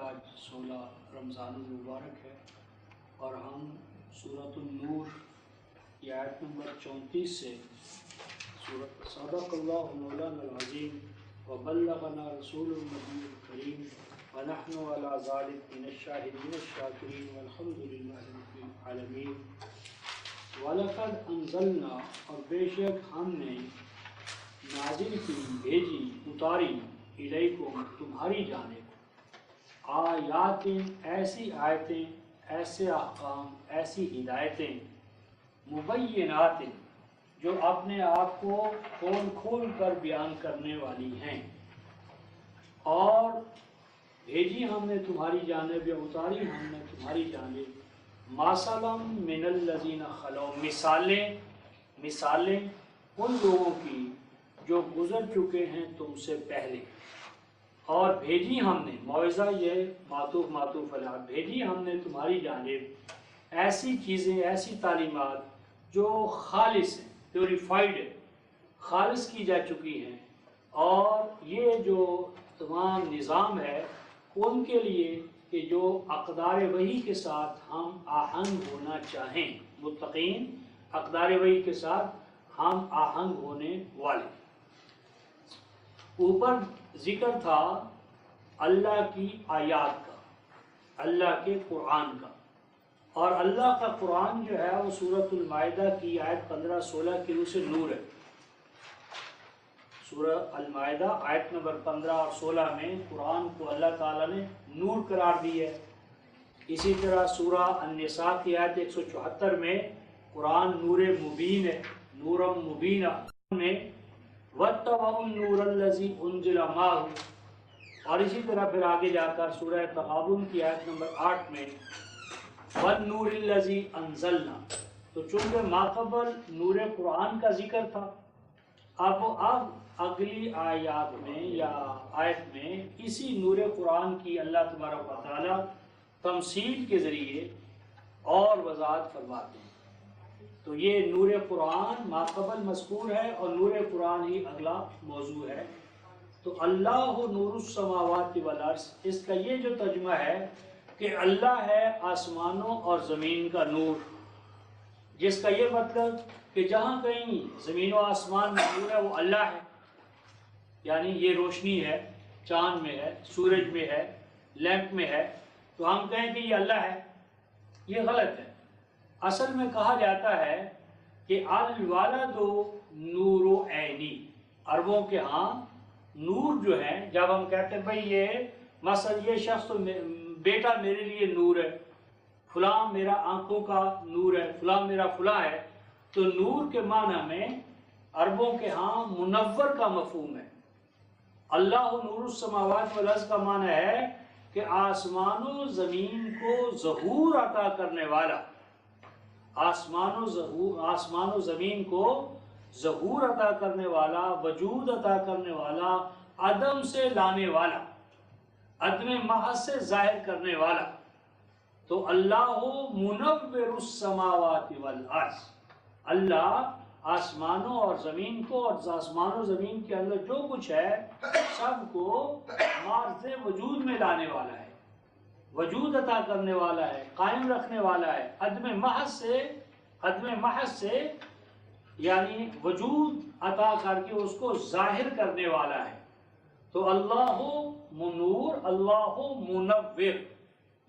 آج 16 رمضان المبارک ہے اور ہم سورۃ النور کی آیت نمبر 34 سے سورۃ صدق اللہ مولانا العظیم وبلغنا رسول النبی الکریم ونحن علی ذلک من الشاہدین الشاکرین والحمد للہ رب العالمین۔ وَلَقَدْ أَنزَلْنَا، اور بے شک ہم نے نازل کی، بھیجی، اتاری، الیکم، تمہاری جانب، آیات، ایسی آیتیں، ایسے احکام، ایسی ہدایتیں، مبینات، جو اپنے آپ کو کھول کھول کر بیان کرنے والی ہیں، اور بھیجی ہم نے تمہاری جانب یا اتاری ہم نے تمہاری جانب، مثلا من الذین خلو، مثالیں ان لوگوں کی جو گزر چکے ہیں تم سے پہلے، اور بھیجی ہم نے، موعظہ یہ معطوف علیہ، بھیجی ہم نے تمہاری جانب ایسی چیزیں، ایسی تعلیمات جو خالص ہیں، پیوریفائڈ ہے، خالص کی جا چکی ہیں، اور یہ جو تمام نظام ہے ان کے لیے کہ جو اقدار وحی کے ساتھ ہم آہنگ ہونا چاہیں، متقین اقدار وحی کے ساتھ ہم آہنگ ہونے والے۔ اوپر ذکر تھا اللہ کی آیات کا، اللہ کے قرآن کا، اور اللہ کا قرآن جو ہے وہ سورۃ المائدہ کی آیت 15-16 کی روح سے نور ہے۔ سورہ المائدہ آیت نمبر 15 اور 16 میں قرآن کو اللہ تعالیٰ نے نور قرار دی ہے۔ اسی طرح سورہ النساء کی آیت 174 میں قرآن نور مبین ہے، نورم مبینہ میں وَاتَّبَعُوا النُّورَ الَّذِي أُنزِلَ مَعَهُ، اور اسی طرح پھر آگے جا کر سورہ تغابن کی آیت نمبر 8 میں وَالنُّورِ الَّذِي أَنزَلْنَا۔ تو چونکہ ماقبل نور قرآن کا ذکر تھا، اب اگلی آیات میں یا آیت میں اسی نور قرآن کی اللہ تبارک و تعالیٰ تمثیل کے ذریعے اور وضاحت فرماتے ہیں۔ تو یہ نور قرآن ماقبل مذکور ہے اور نور قرآن ہی اگلا موضوع ہے۔ تو اللہ نور السماوات والارض، اس کا یہ جو ترجمہ ہے کہ اللہ ہے آسمانوں اور زمین کا نور، جس کا یہ مطلب کہ جہاں کہیں زمین و آسمان میں نور ہے وہ اللہ ہے، یعنی یہ روشنی ہے، چاند میں ہے، سورج میں ہے، لیمپ میں ہے، تو ہم کہیں کہ یہ اللہ ہے، یہ غلط ہے۔ اصل میں کہا جاتا ہے کہ الولد نور عینی، عربوں کے ہاں نور جو ہے، جب ہم کہتے ہیں بھئی یہ مثلا یہ شخص تو بیٹا میرے لیے نور ہے، فلاں میرا آنکھوں کا نور ہے، فلاں میرا فلاں ہے، تو نور کے معنی میں عربوں کے ہاں منور کا مفہوم ہے۔ اللہ نور السماوات والارض کا معنی ہے کہ آسمان و زمین کو ظہور عطا کرنے والا، آسمان و زمین کو ظہور عطا کرنے والا، وجود عطا کرنے والا، عدم سے لانے والا، عدم محض سے ظاہر کرنے والا۔ تو اللہ منور السماوات والارض، اللہ آسمانوں اور زمین کو اور آسمان و زمین کے اندر جو کچھ ہے سب کو مارز وجود میں لانے والا ہے، وجود عطا کرنے والا ہے، قائم رکھنے والا ہے، عدم محض سے یعنی وجود عطا کر کے اس کو ظاہر کرنے والا ہے۔ تو اللہ منور، اللہ منور،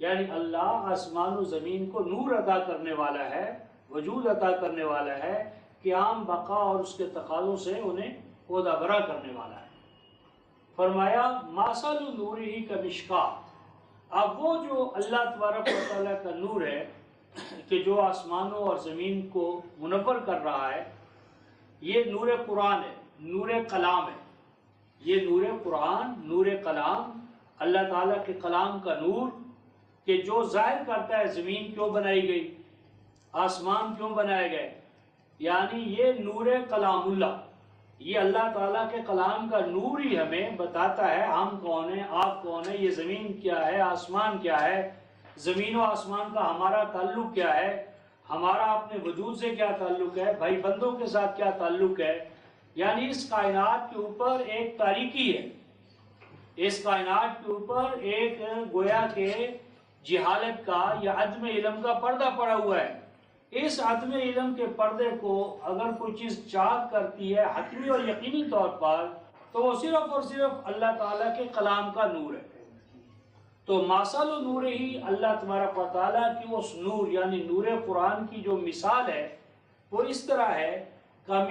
یعنی اللہ آسمان و زمین کو نور عطا کرنے والا ہے، وجود عطا کرنے والا ہے، قیام، بقا اور اس کے تقاضوں سے انہیں عہدہ برا کرنے والا ہے۔ فرمایا مَثَلُ نُورِهِ كَمِشْكَاةٍ، اب وہ جو اللہ تبارک و تعالیٰ کا نور ہے کہ جو آسمانوں اور زمین کو منور کر رہا ہے، یہ نور قرآن ہے، نور کلام ہے۔ یہ نور قرآن، نور کلام، اللہ تعالیٰ کے کلام کا نور کہ جو ظاہر کرتا ہے زمین کیوں بنائی گئی، آسمان کیوں بنائے گئے، یعنی یہ نور کلام اللہ، یہ اللہ تعالیٰ کے کلام کا نور ہی ہمیں بتاتا ہے ہم کون ہیں، آپ کون ہیں، یہ زمین کیا ہے، آسمان کیا ہے، زمین و آسمان کا ہمارا تعلق کیا ہے، ہمارا اپنے وجود سے کیا تعلق ہے، بھائی بندوں کے ساتھ کیا تعلق ہے۔ یعنی اس کائنات کے اوپر ایک تاریکی ہے، اس کائنات کے اوپر ایک گویا کے جہالت کا یا عدم علم کا پردہ پڑا ہوا ہے. اس عدم علم کے پردے کو اگر کوئی چیز چاک کرتی ہے حتمی اور یقینی طور پر تو وہ صرف اور صرف اللہ تعالیٰ کے کلام کا نور ہے. تو ماسل و نور ہی اللہ تبارک و تعالیٰ کی اس نور یعنی نور قرآن کی جو مثال ہے وہ اس طرح ہے کہ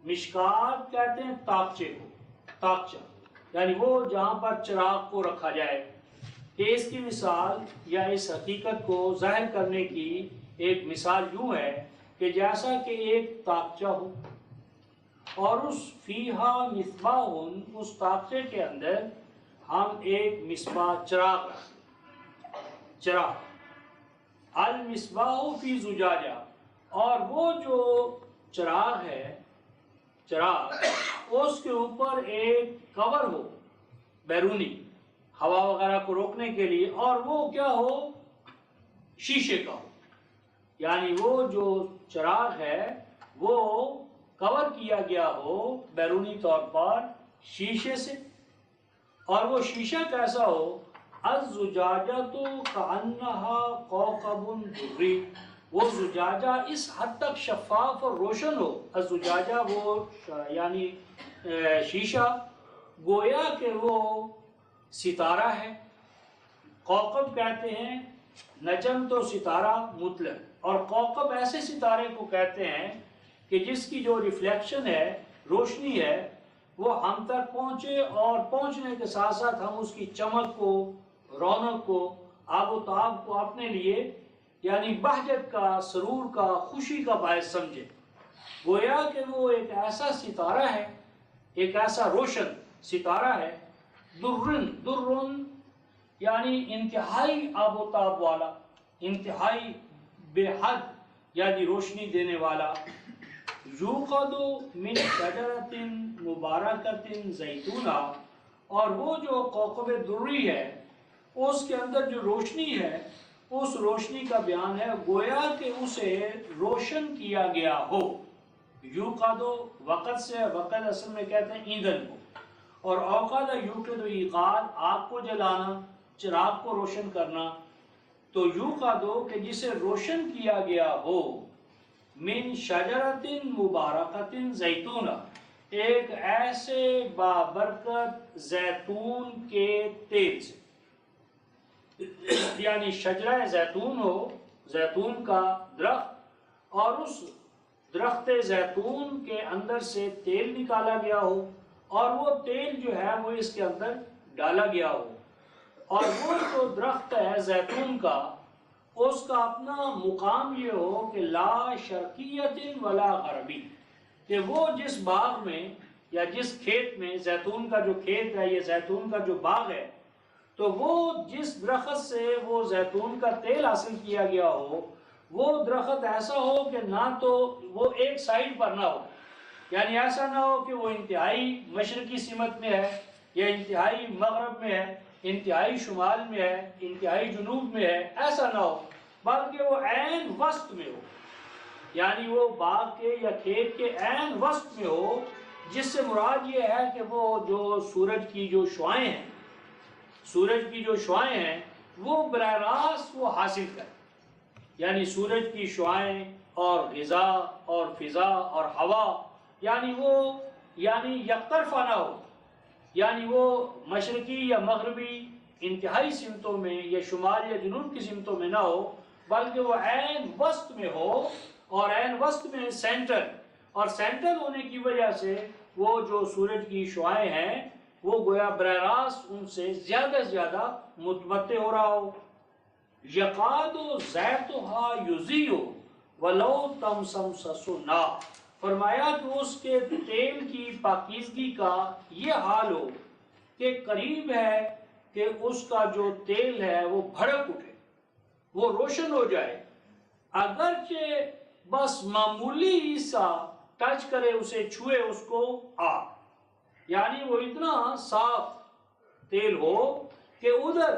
مشکات کہتے ہیں تاقچے کو، تاقچہ یعنی وہ جہاں پر چراغ کو رکھا جائے. کہ اس کی مثال یا اس حقیقت کو ظاہر کرنے کی ایک مثال یوں ہے کہ جیسا کہ ایک تاقچہ ہو اور اس فیہا مصباح، اس تاقچے کے اندر ہم ایک مصباح چراغ رکھیں. چراغ المصباح فی زجاجہ، اور وہ جو چراغ ہے، چراغ اس کے اوپر ایک کور ہو بیرونی ہوا وغیرہ کو روکنے کے لیے، اور وہ کیا ہو، شیشے کا ہو. یعنی وہ جو چراغ ہے وہ کور کیا گیا ہو بیرونی طور پر شیشے سے، اور وہ شیشہ کیسا ہو، الزجاجۃ کأنہا کوکب دری، وہ زجاجہ اس حد تک شفاف اور روشن ہو. الزجاجہ وہ یعنی شیشہ گویا کہ وہ ستارہ ہے. کوکب کہتے ہیں نجم تو ستارہ مطلق، اور کوکب ایسے ستارے کو کہتے ہیں کہ جس کی جو ریفلیکشن ہے، روشنی ہے، وہ ہم تک پہنچے اور پہنچنے کے ساتھ ساتھ ہم اس کی چمک کو، رونق کو، آب و تاب کو اپنے لیے یعنی بہجت کا، سرور کا، خوشی کا باعث سمجھے. گویا کہ وہ ایک ایسا ستارہ ہے، ایک ایسا روشن ستارہ ہے. درن یعنی انتہائی آب و تاب والا، انتہائی بے حد یعنی روشنی دینے والا. یوقد من شجرۃ مبارکۃ زیتونہ، اور وہ جو کوکب دری ہے اس کے اندر جو روشنی ہے، اس روشنی کا بیان ہے گویا کہ اسے روشن کیا گیا ہو. یوقد وقت سے، وقت اصل میں کہتے ہیں ایندھن کو، اور اوقد یوقد ایقاد، آگ کو جلانا، چراغ کو روشن کرنا. تو یوقد کہ جسے روشن کیا گیا ہو، من شجرۃ مبارکۃ زیتونہ، ایک ایسے بابرکت زیتون کے تیل سے. یعنی شجرہ زیتون ہو، زیتون کا درخت، اور اس درخت زیتون کے اندر سے تیل نکالا گیا ہو، اور وہ تیل جو ہے وہ اس کے اندر ڈالا گیا ہو. اور وہ جو درخت ہے زیتون کا، اس کا اپنا مقام یہ ہو کہ لا شرقیت ولا غربی، کہ وہ جس باغ میں یا جس کھیت میں، زیتون کا جو کھیت ہے، یہ زیتون کا جو باغ ہے، تو وہ جس درخت سے وہ زیتون کا تیل حاصل کیا گیا ہو، وہ درخت ایسا ہو کہ نہ تو وہ ایک سائڈ پر نہ ہو، یعنی ایسا نہ ہو کہ وہ انتہائی مشرقی سمت میں ہے یا انتہائی مغرب میں ہے، انتہائی شمال میں ہے، انتہائی جنوب میں ہے، ایسا نہ ہو، بلکہ وہ عین وسط میں ہو. یعنی وہ باغ کے یا کھیت کے عین وسط میں ہو، جس سے مراد یہ ہے کہ وہ جو سورج کی جو شعائیں ہیں، سورج کی جو شعائیں ہیں وہ براہ راست وہ حاصل کریں. یعنی سورج کی شعائیں اور غذا اور فضا اور ہوا، یعنی وہ یعنی یک طرفہ نہ ہو، یعنی وہ مشرقی یا مغربی انتہائی سمتوں میں یا شمال یا جنوب کی سمتوں میں نہ ہو، بلکہ وہ عین وسط میں ہو، اور عین وسط میں سینٹر، اور سینٹر ہونے کی وجہ سے وہ جو سورج کی شعائیں ہیں وہ گویا براہ راست ان سے زیادہ سے زیادہ متمتع ہو رہا ہو. یقاد زیتھا یضیء ولو تمسسہ النار، فرمایا کہ اس کے تیل کی پاکیزگی کا یہ حال ہو کہ قریب ہے کہ اس کا جو تیل ہے وہ بھڑک اٹھے، وہ روشن ہو جائے، اگرچہ بس معمولی سا ٹچ کرے، اسے چھوئے اس کو آگ. یعنی وہ اتنا صاف تیل ہو کہ ادھر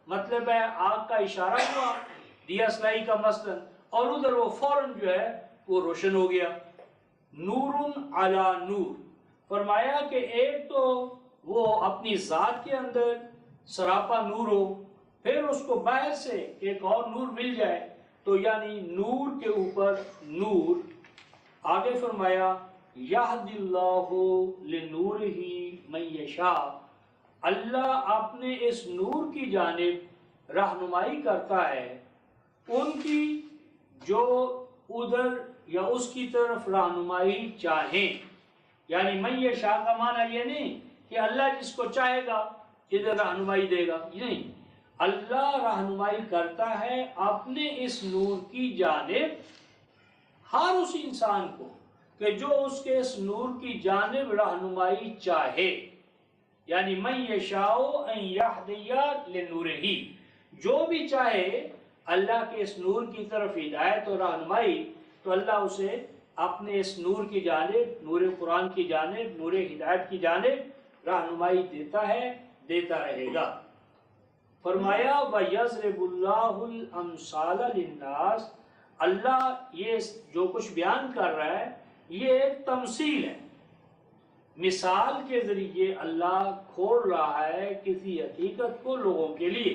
مطلب ہے آگ کا اشارہ ہوا دیا سلائی کا مثلا، اور ادھر وہ فوراً جو ہے وہ روشن ہو گیا. نور علی نور، فرمایا کہ ایک تو وہ اپنی ذات کے اندر سراپا نور ہو، پھر اس کو باہر سے ایک اور نور مل جائے، تو یعنی نور کے اوپر نور۔ آگے فرمایا یہدی اللہ لنورہ من یشاء، اللہ اپنے اس نور کی جانب رہنمائی کرتا ہے ان کی جو ادھر یا اس کی طرف رہنمائی چاہیں۔ یعنی من یشاء کا معنی یہ نہیں کہ اللہ جس کو چاہے گا ادھر رہنمائی دے گا، یہ نہیں، اللہ رہنمائی کرتا ہے اپنے اس نور کی جانب ہر اس انسان کو کہ جو اس کے اس نور کی جانب رہنمائی چاہے۔ یعنی من یشاء ان یہدی لنورہ، جو بھی چاہے اللہ کے اس نور کی طرف ہدایت اور رہنمائی، تو اللہ اسے اپنے اس نور کی جانب، نور قرآن کی جانب، نور ہدایت کی جانب رہنمائی دیتا ہے، دیتا رہے گا۔ فرمایا وَيَضْرِبُ اللَّهُ الْأَمْثَالَ لِلنَّاسِ، اللہ یہ جو کچھ بیان کر رہا ہے یہ ایک تمثیل ہے، مثال کے ذریعے اللہ کھول رہا ہے کسی حقیقت کو لوگوں کے لیے۔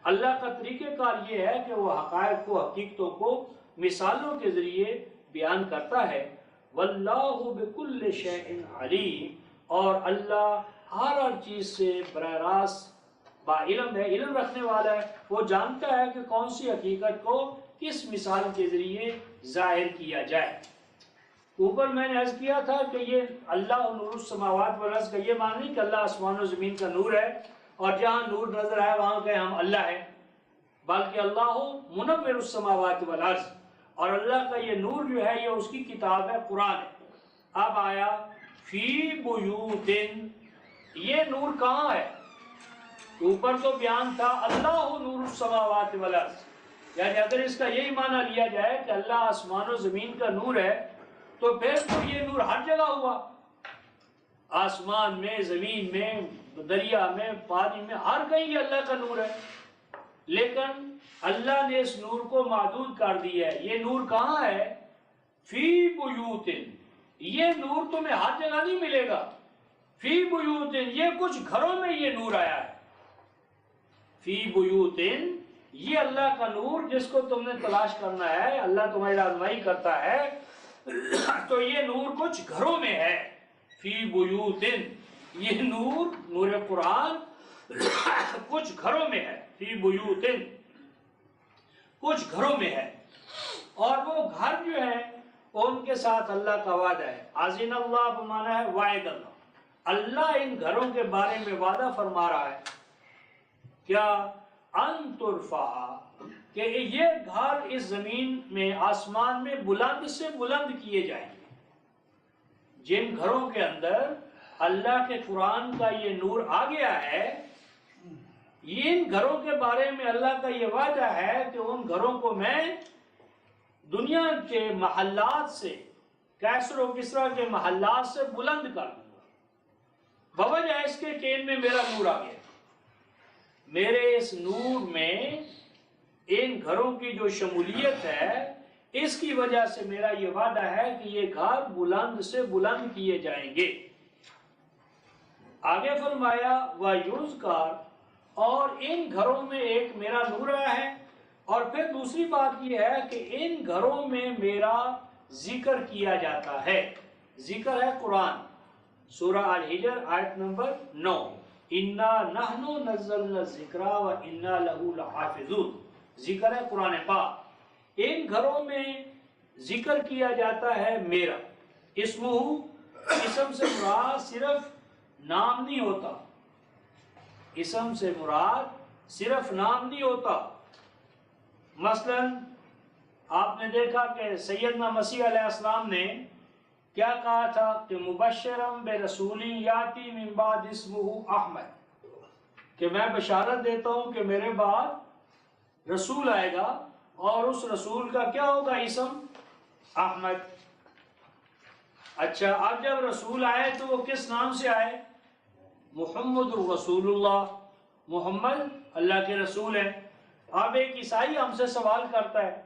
اللہ کا طریقہ کار یہ ہے کہ وہ حقائق کو، حقیقتوں کو مثالوں کے ذریعے بیان کرتا ہے۔ وَاللَّهُ بِكُلِّ شَيْءٍ عَلِيمٌ، اور اللہ ہر چیز سے براہ راست با علم ہے، علم رکھنے والا ہے، وہ جانتا ہے کہ کون سی حقیقت کو کس مثال کے ذریعے ظاہر کیا جائے۔ اوپر میں نے عرض کیا تھا کہ یہ اللہ نور السماوات والارض کا یہ معنی نہیں کہ اللہ آسمان و زمین کا نور ہے اور جہاں نور نظر آئے وہاں کہ ہم اللہ ہیں، بلکہ اللہ منور السماوات والارض، اور اللہ کا یہ نور جو ہے یہ اس کی کتاب ہے، قرآن ہے۔ اب آیا فی بیوت، یہ نور کہاں ہے؟ اوپر تو بیان تھا اللہ نور السماوات والارض، یعنی اگر اس کا یہی معنی لیا جائے کہ اللہ آسمان و زمین کا نور ہے تو پھر تو یہ نور ہر جگہ ہوا، آسمان میں، زمین میں، دریا میں، پانی میں، ہر کہیں اللہ کا نور ہے۔ لیکن اللہ نے اس نور کو محدود کر دیا ہے۔ یہ نور کہاں ہے؟ فی بیوت، یہ نور تمہیں ہر جگہ نہیں ملے گا۔ فی بیوت، یہ کچھ گھروں میں یہ نور آیا ہے۔ فی بیوت، یہ اللہ کا نور جس کو تم نے تلاش کرنا ہے، اللہ تمہاری رہنمائی کرتا ہے، تو یہ نور کچھ گھروں میں ہے۔ فی بیوت، یہ نور، نور قرآن کچھ گھروں میں ہے۔ فی بیوت، کچھ گھروں میں ہے، اور وہ گھر جو ہے ان کے ساتھ اللہ کا وعدہ ہے۔ اذن اللہ بمعنی ہے وعد اللہ، اللہ ان گھروں کے بارے میں وعدہ فرما رہا ہے کیا؟ ان ترفع، کہ یہ گھر اس زمین میں، آسمان میں بلند سے بلند کیے جائیں گے۔ جن گھروں کے اندر اللہ کے قرآن کا یہ نور آ گیا ہے، ان گھروں کے بارے میں اللہ کا یہ وعدہ ہے کہ ان گھروں کو میں دنیا کے محلات سے، کیسر و کسرا کے محلات سے بلند کر دوں گا، بوجہ اس کے کہ ان میں میرا نور آ گیا۔ میرے اس نور میں ان گھروں کی جو شمولیت ہے، اس کی وجہ سے میرا یہ وعدہ ہے کہ یہ گھر بلند سے بلند کیے جائیں گے۔ آگے فرمایا وَيُذْكَرْ، اور ان گھروں میں ایک میرا نور آیا ہے، اور پھر دوسری بات یہ ہے کہ ان گھروں میں میرا ذکر کیا جاتا ہے۔ ذکر ہے قرآن، سورہ الحجر آیت نمبر 9، اِنَّا نَحْنُ نَزَّلْنَا الذِّكْرَ وَإِنَّا لَهُ لَحَافِظُونَ، ذکر ہے قرآن پاک۔ ان گھروں میں ذکر کیا جاتا ہے میرا، اسمہ، اسم سے مراد صرف نام نہیں ہوتا، اسم سے مراد صرف نام نہیں ہوتا۔ مثلا آپ نے دیکھا کہ سیدنا مسیح علیہ السلام نے کیا کہا تھا کہ مبشرم برسول یاتی من بعد اسمہ احمد، کہ میں بشارت دیتا ہوں کہ میرے بعد رسول آئے گا اور اس رسول کا کیا ہوگا؟ اسم احمد۔ اچھا، اب جب رسول آئے تو وہ کس نام سے آئے؟ محمد رسول اللہ، محمد اللہ کے رسول ہیں۔ اب ایک عیسائی ہم سے سوال کرتا ہے،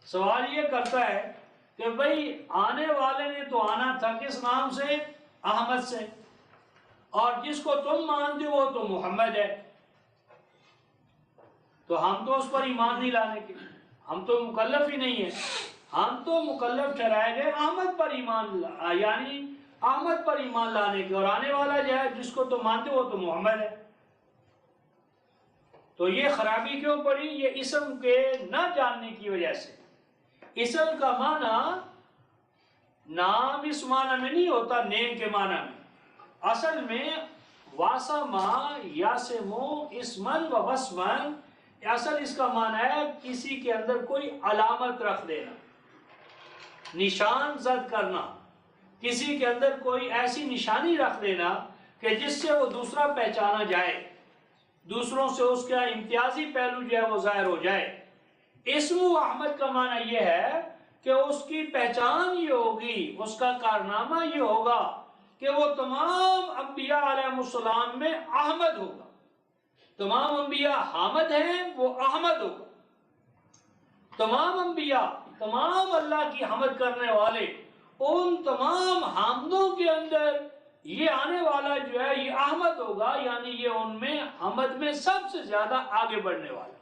سوال یہ کرتا ہے کہ بھئی آنے والے نے تو آنا تھا کس نام سے؟ احمد سے، اور جس کو تم مانتے ہو وہ تو محمد ہے، تو ہم تو اس پر ایمان نہیں لانے کے، ہم تو مکلف ہی نہیں ہیں، ہم تو مکلف ٹھہرائے گئے احمد پر ایمان یعنی احمد پر ایمان لانے کے، اور آنے والا جو ہے جس کو تم مانتے ہو وہ تو محمد ہے۔ تو یہ خرابی کیوں پڑی؟ یہ اسم کے نہ جاننے کی وجہ سے۔ اسم کا معنی نام اس معنی میں نہیں ہوتا، نیم کے معنی میں، اصل میں واسما یاسمو اسمن و وسمن، اصل اس کا معنی ہے کسی کے اندر کوئی علامت رکھ دینا، نشان زد کرنا، کسی کے اندر کوئی ایسی نشانی رکھ دینا کہ جس سے وہ دوسرا پہچانا جائے، دوسروں سے اس کا امتیازی پہلو جو ہے وہ ظاہر ہو جائے۔ اسم احمد کا معنی یہ ہے کہ اس کی پہچان یہ ہوگی، اس کا کارنامہ یہ ہوگا کہ وہ تمام انبیاء علیہ السلام میں احمد ہوگا، تمام انبیاء حامد ہیں، وہ احمد ہوگا، تمام انبیاء، تمام اللہ کی حمد کرنے والے، ان تمام حامدوں کے اندر یہ آنے والا جو ہے یہ احمد ہوگا، یعنی یہ ان میں حمد میں سب سے زیادہ آگے بڑھنے والا،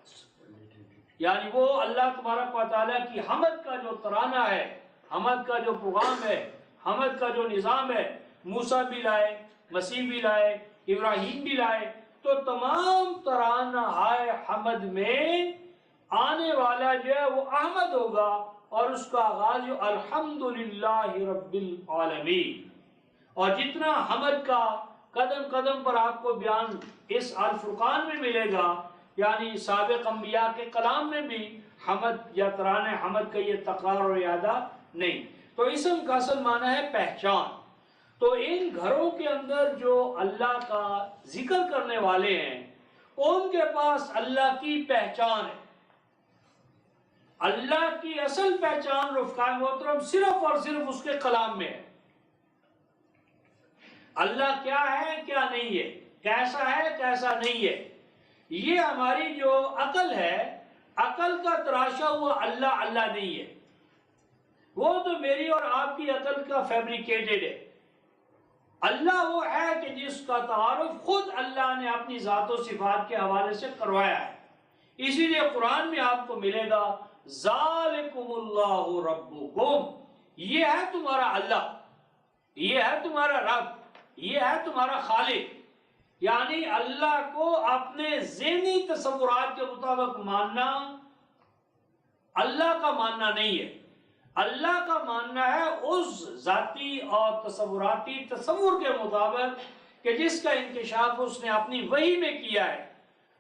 یعنی وہ اللہ تبارک و تعالیٰ کی حمد کا جو ترانہ ہے، حمد کا جو پیغام ہے، حمد کا جو نظام ہے، موسیٰ بھی لائے، مسیح بھی لائے، ابراہیم بھی لائے، تو تمام ترانہ آئے حمد میں آنے والا جو ہے وہ احمد ہوگا، اور اس کا آغاز الحمدللہ رب العالمین۔ اور جتنا حمد کا قدم قدم پر آپ کو بیان اس الفرقان میں ملے گا، یعنی سابق انبیاء کے کلام میں بھی حمد یا ترانے حمد کا یہ تکرار اور اعادہ نہیں۔ تو اسم کا اصل معنی ہے پہچان۔ تو ان گھروں کے اندر جو اللہ کا ذکر کرنے والے ہیں ان کے پاس اللہ کی پہچان ہے۔ اللہ کی اصل پہچان رفقائے محترم صرف اور صرف اس کے کلام میں ہے۔ اللہ کیا ہے کیا نہیں ہے، کیسا ہے کیسا نہیں ہے، یہ ہماری جو عقل ہے، عقل کا تراشا ہوا اللہ اللہ نہیں ہے، وہ تو میری اور آپ کی عقل کا فیبریکیٹڈ ہے۔ اللہ وہ ہے کہ جس کا تعارف خود اللہ نے اپنی ذات و صفات کے حوالے سے کروایا ہے۔ اسی لیے قرآن میں آپ کو ملے گا ذالکم اللہ ربکم، یہ ہے تمہارا اللہ، یہ ہے تمہارا رب، یہ ہے تمہارا خالق۔ یعنی اللہ کو اپنے ذہنی تصورات کے مطابق ماننا اللہ کا ماننا نہیں ہے، اللہ کا ماننا ہے اس ذاتی اور تصوراتی تصور کے مطابق کہ جس کا انکشاف اس نے اپنی وحی میں کیا ہے۔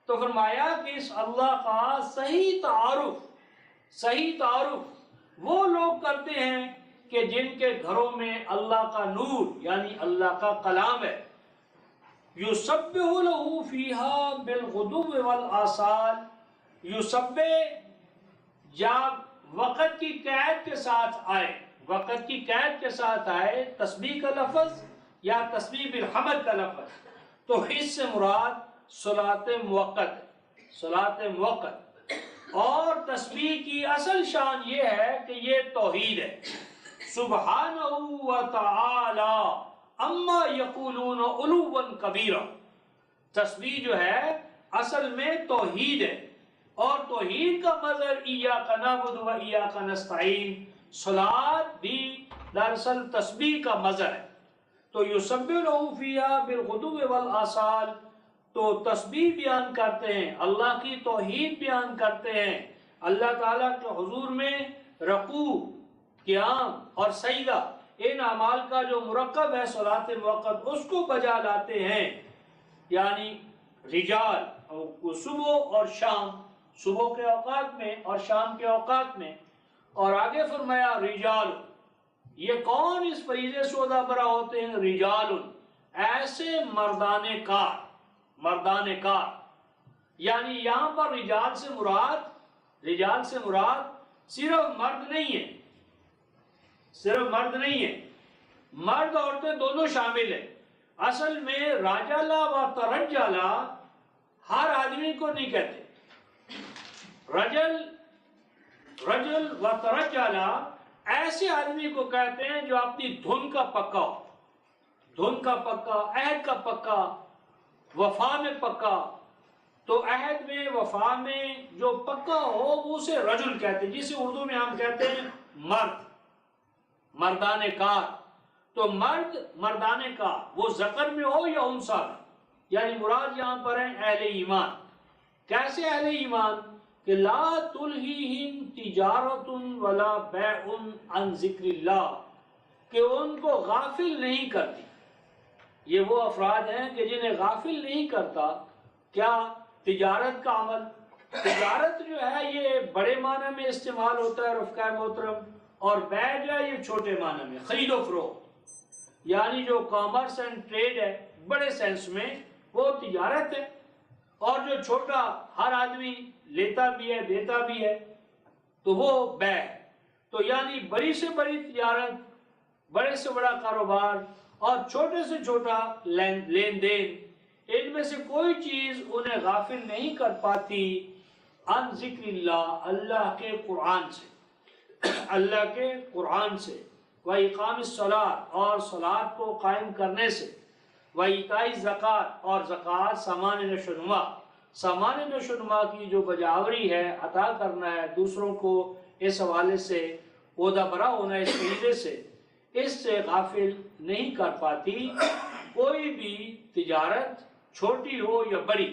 تو فرمایا کہ اس اللہ کا صحیح تعارف وہ لوگ کرتے ہیں کہ جن کے گھروں میں اللہ کا نور یعنی اللہ کا کلام ہے۔ یسبح لہ فیہا بالغدو والآصال، یسبح جب وقت کی قید کے ساتھ آئے، وقت کی قید کے ساتھ آئے تسبیح کا لفظ یا تسبیح بالحمد کا لفظ، تو اس سے مراد صلاۃ موقت، صلاۃ موقت۔ اور تسبیح کی اصل شان یہ ہے کہ یہ توحید ہے، سبحانہ و تعالی اما یقولون علوا کبیرا۔ تسبیح جو ہے اصل میں توحید ہے، اور توحید کا مظہر ایاک نعبد و ایاک نستعین، صلاۃ بھی دراصل تسبیح کا مظہر ہے۔ تو یسبح لہ فیہا بالغدو والآصال، تو تسبیح بیان کرتے ہیں، اللہ کی توحید بیان کرتے ہیں، اللہ تعالیٰ کے حضور میں رکوع، قیام اور سجدہ، ان اعمال کا جو مرکب ہے صلاۃ موقت، اس کو بجا لاتے ہیں، یعنی رجال صبح اور شام، صبح کے اوقات میں اور شام کے اوقات میں۔ اور آگے فرمایا رجال، یہ کون اس فریضے سے عہدہ ہوتے ہیں؟ رجال، ایسے مردان کار، مردان کار، یعنی یہاں پر رجال سے مراد صرف مرد نہیں ہے، صرف مرد نہیں ہے، مرد عورتیں دونوں شامل ہیں۔ اصل میں راجالا و ترجالا ہر آدمی کو نہیں کہتے، رجل و ترجالا ایسے آدمی کو کہتے ہیں جو اپنی دھن کا پکا ہو، دھن کا پکا، عہد کا پکا، وفا میں پکا. تو عہد میں وفا میں جو پکا ہو وہ اسے رجل کہتے ہیں، جسے اردو میں ہم کہتے ہیں مرد، مردان کار. تو مرد مردان کار وہ ذکر میں ہو یا انثی میں، یعنی مراد یہاں پر ہے اہل ایمان. کیسے اہل ایمان؟ کہ لا تلہیہم تجارت ولا بیع عن ذکر اللہ، کہ ان کو غافل نہیں کرتی. یہ وہ افراد ہیں کہ جنہیں غافل نہیں کرتا کیا؟ تجارت کا عمل. تجارت جو ہے یہ بڑے معنی میں استعمال ہوتا ہے رفقہ محترم، اور بیع جو ہے یہ چھوٹے معنی میں، خرید و فروخت، یعنی جو کامرس اینڈ ٹریڈ ہے بڑے سینس میں وہ تجارت ہے. اور جو چھوٹا ہر آدمی لیتا بھی ہے دیتا بھی ہے تو وہ بیع. تو یعنی بڑی سے بڑی تجارت، بڑے سے بڑا کاروبار اور چھوٹے سے چھوٹا لین دین، ان میں سے کوئی چیز انہیں غافل نہیں کر پاتی عن ذکر اللہ، اللہ کے قرآن سے، اللہ کے قرآن سے، وَإِقَامِ الصَّلَاةِ اور صلاۃ کو قائم کرنے سے، وَإِيتَاءِ الزَّکَاةِ اور زکوٰۃ سامان نشوونما، سامان نشوونما کی جو بجاوری ہے عطا کرنا ہے دوسروں کو، اس حوالے سے عہدہ برا ہونا ہے اس فریضے سے، اس سے غافل نہیں کر پاتی. کوئی بھی تجارت چھوٹی ہو یا بڑی،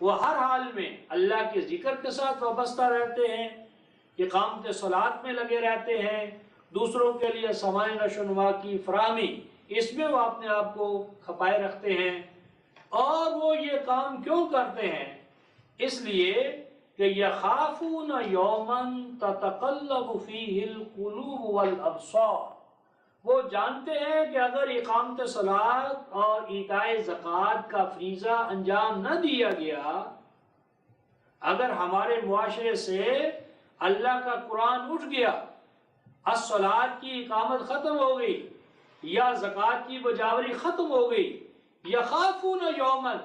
وہ ہر حال میں اللہ کے ذکر کے ساتھ وابستہ رہتے ہیں، اقامت صلاۃ میں لگے رہتے ہیں، دوسروں کے لیے سامان نشوونما کی فراہمی اس میں وہ اپنے آپ کو کھپائے رکھتے ہیں. اور وہ یہ کام کیوں کرتے ہیں؟ اس لیے کہ یخافون یوما تتقلب فیہ القلوب والابصار، وہ جانتے ہیں کہ اگر اقامت صلاۃ اور ایتاء زکوٰۃ کا فریضہ انجام نہ دیا گیا، اگر ہمارے معاشرے سے اللہ کا قرآن اٹھ گیا، الصلاۃ کی اقامت ختم ہو گئی یا زکوٰۃ کی بجاوری ختم ہو گئی، یخافون یومن،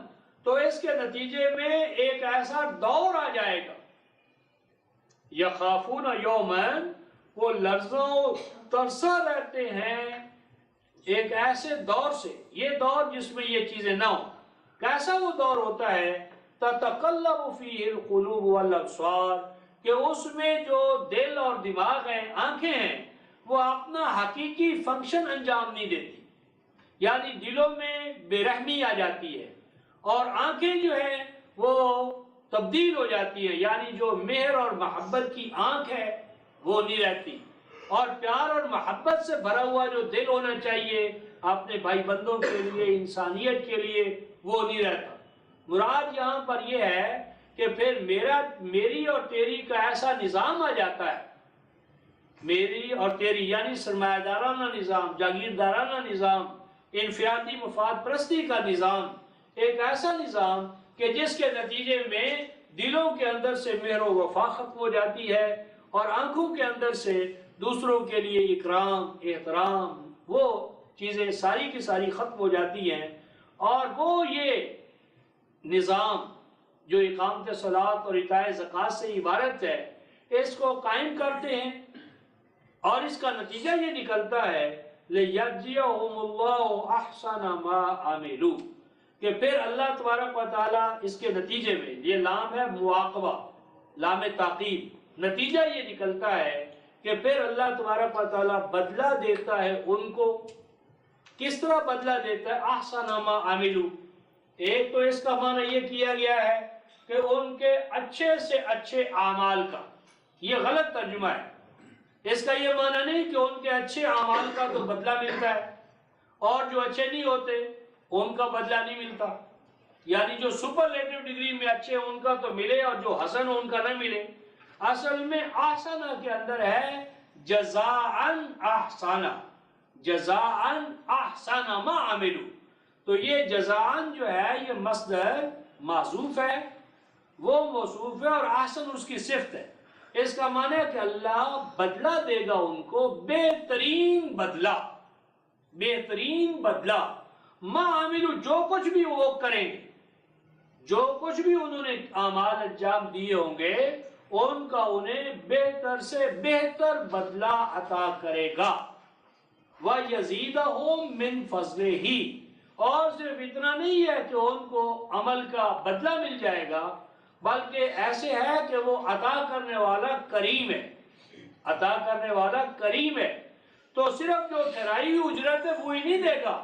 تو اس کے نتیجے میں ایک ایسا دور آ جائے گا. یخافون یومن، وہ لرزاں و ترسا رہتے ہیں ایک ایسے دور سے، یہ دور جس میں یہ چیزیں نہ ہوں. کیسا وہ دور ہوتا ہے؟ تتقلب فیہ القلوب والابصار، کہ اس میں جو دل اور دماغ ہیں، آنکھیں ہیں، وہ اپنا حقیقی فنکشن انجام نہیں دیتی. یعنی دلوں میں بے رحمی آ جاتی ہے اور آنکھیں جو ہیں وہ تبدیل ہو جاتی ہیں، یعنی جو مہر اور محبت کی آنکھ ہے وہ نہیں رہتی، اور پیار اور محبت سے بھرا ہوا جو دل ہونا چاہیے اپنے بھائی بندوں کے لیے، انسانیت کے لیے، وہ نہیں رہتا. مراد یہاں پر یہ ہے کہ پھر میری اور تیری کا ایسا نظام آ جاتا ہے، میری اور تیری یعنی سرمایہ دارانہ نظام، جاگیردارانہ نظام، انفرادی مفاد پرستی کا نظام، ایک ایسا نظام کہ جس کے نتیجے میں دلوں کے اندر سے مہر و وفا ختم ہو جاتی ہے اور آنکھوں کے اندر سے دوسروں کے لیے اکرام، احترام، وہ چیزیں ساری کی ساری ختم ہو جاتی ہیں. اور وہ یہ نظام جو اقامت صلاۃ اور ایتاء زکوٰۃ سے عبارت ہے، اس کو قائم کرتے ہیں، اور اس کا نتیجہ یہ نکلتا ہے لِيَجْزِيَهُمُ اللَّهُ أَحْسَنَ مَا عَمِلُوا، کہ پھر اللہ تبارک و تعالیٰ اس کے نتیجے میں، یہ لام ہے مواقبہ، لام تعقیب، نتیجہ یہ نکلتا ہے کہ پھر اللہ تبارک و تعالیٰ بدلہ دیتا ہے ان کو. کس طرح بدلہ دیتا ہے؟ احسن ما عملوا. ایک تو اس کا معنی یہ کیا گیا ہے کہ ان کے اچھے سے اچھے اعمال کا، یہ غلط ترجمہ ہے. اس کا یہ معنی نہیں کہ ان کے اچھے اعمال کا تو بدلہ ملتا ہے اور جو اچھے نہیں ہوتے ان کا بدلہ نہیں ملتا، یعنی جو سپرلیٹو ڈگری میں اچھے ان کا تو ملے اور جو حسن ان کا نہ ملے. اصل میں احسنہ کے اندر ہے جزاءً احسنہ، جزاءً احسن ما عملوا. تو یہ جزاءً جو ہے یہ مصدر محذوف ہے، وہ موصوف ہے، اور احسن اس کی صفت ہے. اس کا معنی ہے کہ اللہ بدلہ دے گا ان کو، بہترین بدلہ، بہترین بدلہ. ما عملوا، جو کچھ بھی وہ کریں گے، جو کچھ بھی انہوں نے اعمال انجام دیے ہوں گے ان کا انہیں بہتر سے بہتر بدلہ عطا کرے گا. وَيَزِيدَهُم مِّن فَضْلِهِ، اور صرف اتنا نہیں ہے کہ ان کو عمل کا بدلہ مل جائے گا، بلکہ ایسے ہے کہ وہ عطا کرنے والا کریم ہے، عطا کرنے والا کریم ہے۔ تو صرف جو ٹھہرائی ہوئی اجرت ہے وہی نہیں دے گا،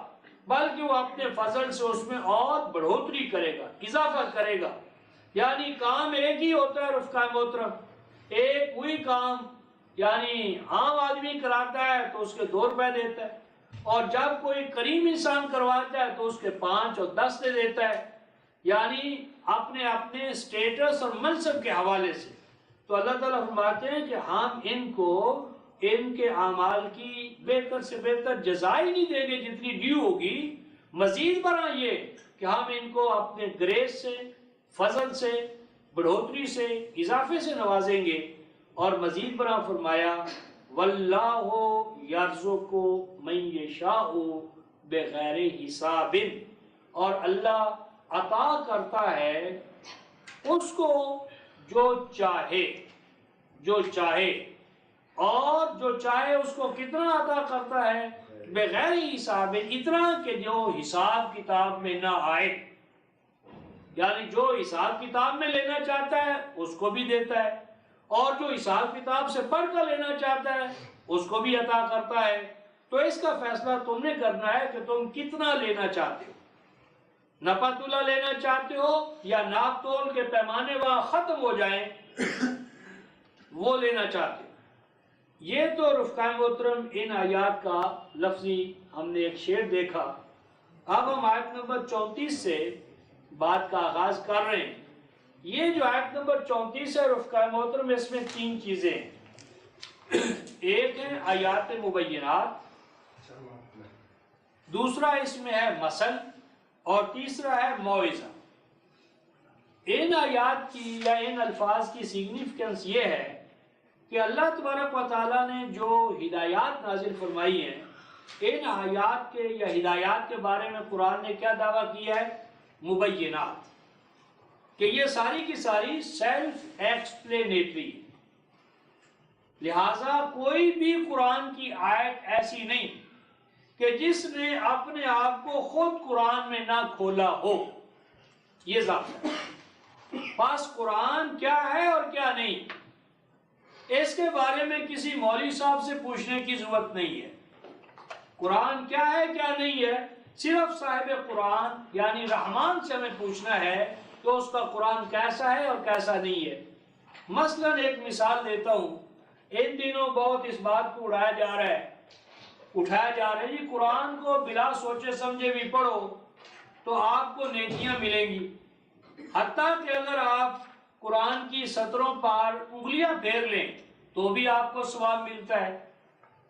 بلکہ وہ اپنے فضل سے اس میں اور بڑھوتری کرے گا، اضافہ کرے گا۔ یعنی کام ایک ہی ہوتا ہے رفقائے محترم، ایک وہی کام یعنی عام آدمی کراتا ہے تو اس کے 2 روپے دیتا ہے، اور جب کوئی کریم انسان کرواتا ہے تو اس کے 5 اور 10 دے دیتا ہے، یعنی اپنے اپنے سٹیٹس اور منصب کے حوالے سے۔ تو اللہ تعالیٰ فرماتے ہیں کہ ہم ان کو ان کے اعمال کی بہتر سے بہتر جزا ہی نہیں دیں گے جتنی ڈیو ہوگی، مزید برآں یہ کہ ہم ان کو اپنے گریس سے، فضل سے، بڑھوتری سے، اضافے سے نوازیں گے۔ اور مزید برآں فرمایا واللہ یرزق من یشاء بغیر حساب، اور اللہ عطا کرتا ہے اس کو جو چاہے، جو چاہے، اور جو چاہے اس کو کتنا عطا کرتا ہے؟ بغیر حساب، اتنا کہ جو حساب کتاب میں نہ آئے، یعنی جو حساب کتاب میں لینا چاہتا ہے اس کو بھی دیتا ہے، اور جو حساب کتاب سے بڑھ کر لینا چاہتا ہے اس کو بھی عطا کرتا ہے۔ تو اس کا فیصلہ تم نے کرنا ہے کہ تم کتنا لینا چاہتے ہو، نپا تلا لینا چاہتے ہو یا ناپ تول کے پیمانے وہاں ختم ہو جائیں وہ لینا چاہتے ہو۔ یہ تو رفقائے محترم ان آیات کا لفظی ہم نے ایک شعر دیکھا۔ اب ہم آیت نمبر 34 سے بات کا آغاز کر رہے ہیں۔ یہ جو آیت نمبر 34 ہے رفقائے محترم، اس میں 3 چیزیں ہیں۔ ایک ہے آیات مبینات، دوسرا اس میں ہے مثل، اور تیسرا ہے موعظہ۔ ان آیات کی یا ان الفاظ کی سگنیفیکنس یہ ہے کہ اللہ تبارک و تعالیٰ نے جو ہدایات نازل فرمائی ہیں، ان آیات کے یا ہدایات کے بارے میں قرآن نے کیا دعویٰ کیا ہے؟ مبینات، کہ یہ ساری کی ساری سیلف ایکسپلینیٹری، لہٰذا کوئی بھی قرآن کی آیت ایسی نہیں کہ جس نے اپنے آپ کو خود قرآن میں نہ کھولا ہو، یہ ضابطہ ہے۔ بس قرآن کیا ہے اور کیا نہیں، اس کے بارے میں کسی مولوی صاحب سے پوچھنے کی ضرورت نہیں ہے۔ قرآن کیا ہے کیا نہیں ہے، صرف صاحب قرآن یعنی رحمان سے ہمیں پوچھنا ہے کہ اس کا قرآن کیسا ہے اور کیسا نہیں ہے۔ مثلا ایک مثال دیتا ہوں، ان دنوں بہت اس بات کو اٹھایا جا رہا ہے جی قرآن کو بلا سوچے سمجھے بھی پڑھو تو آپ کو نیکیاں ملیں گی، حتیٰ کہ اگر آپ قرآن کی سطروں پر انگلیاں پھیر لیں تو بھی آپ کو ثواب ملتا ہے،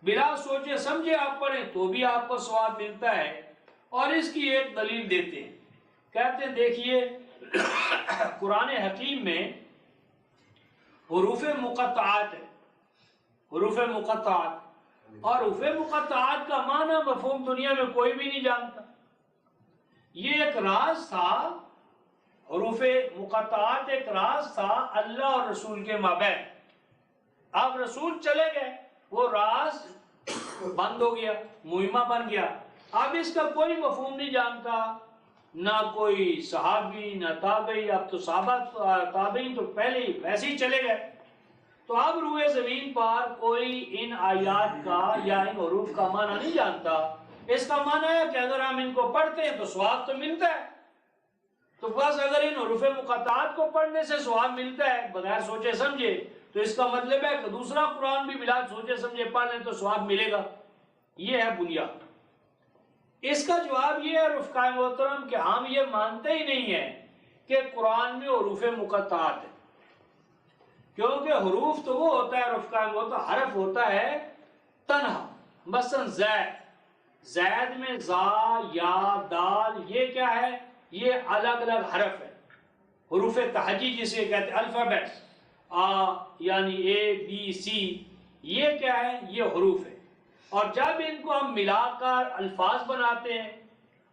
بلا سوچے سمجھے آپ پڑھیں تو بھی آپ کو ثواب ملتا ہے۔ اور اس کی ایک دلیل دیتے ہیں، کہتے ہیں دیکھیے قرآن حکیم میں حروف مقطعات ہے، حروف مقطعات، اور حروف مقطعات کا معنی مفہوم دنیا میں کوئی بھی نہیں جانتا۔ یہ ایک راز تھا، حروف مقطعات ایک راز تھا اللہ اور رسول کے مابین۔ اب رسول چلے گئے، وہ راز بند ہو گیا، مہمہ بن گیا، اب اس کا کوئی مفہوم نہیں جانتا، نہ کوئی صحابی نہ تابعی، اب تو صحابہ تابعین تو پہلے ہی ویسے ہی چلے گئے۔ تو اب روئے زمین پر کوئی ان آیات کا یا ان حروف کا معنی نہیں جانتا۔ اس کا معنی ہے کہ اگر ہم ان کو پڑھتے ہیں تو ثواب تو ملتا ہے، تو بس اگر ان حروف مقطعات کو پڑھنے سے ثواب ملتا ہے بغیر سوچے سمجھے تو اس کا مطلب ہے کہ دوسرا قرآن بھی بلا سوچے سمجھے پڑھ لیں تو ثواب ملے گا۔ یہ ہے بنیاد۔ اس کا جواب یہ ہے رفقائے محترم کہ ہم یہ مانتے ہی نہیں ہیں کہ قرآن میں حروف مقطعات ہیں، کیونکہ حروف تو وہ ہوتا ہے رفقائے محترم، حرف ہوتا ہے تنہا۔ مثلا زید میں زا یا دال، یہ کیا ہے؟ یہ الگ الگ حرف ہے، حروف تہجی جسے کہتے ہیں، الفابیٹس، یعنی اے بی سی، یہ کیا ہے؟ یہ حروف ہے۔ اور جب ان کو ہم ملا کر الفاظ بناتے ہیں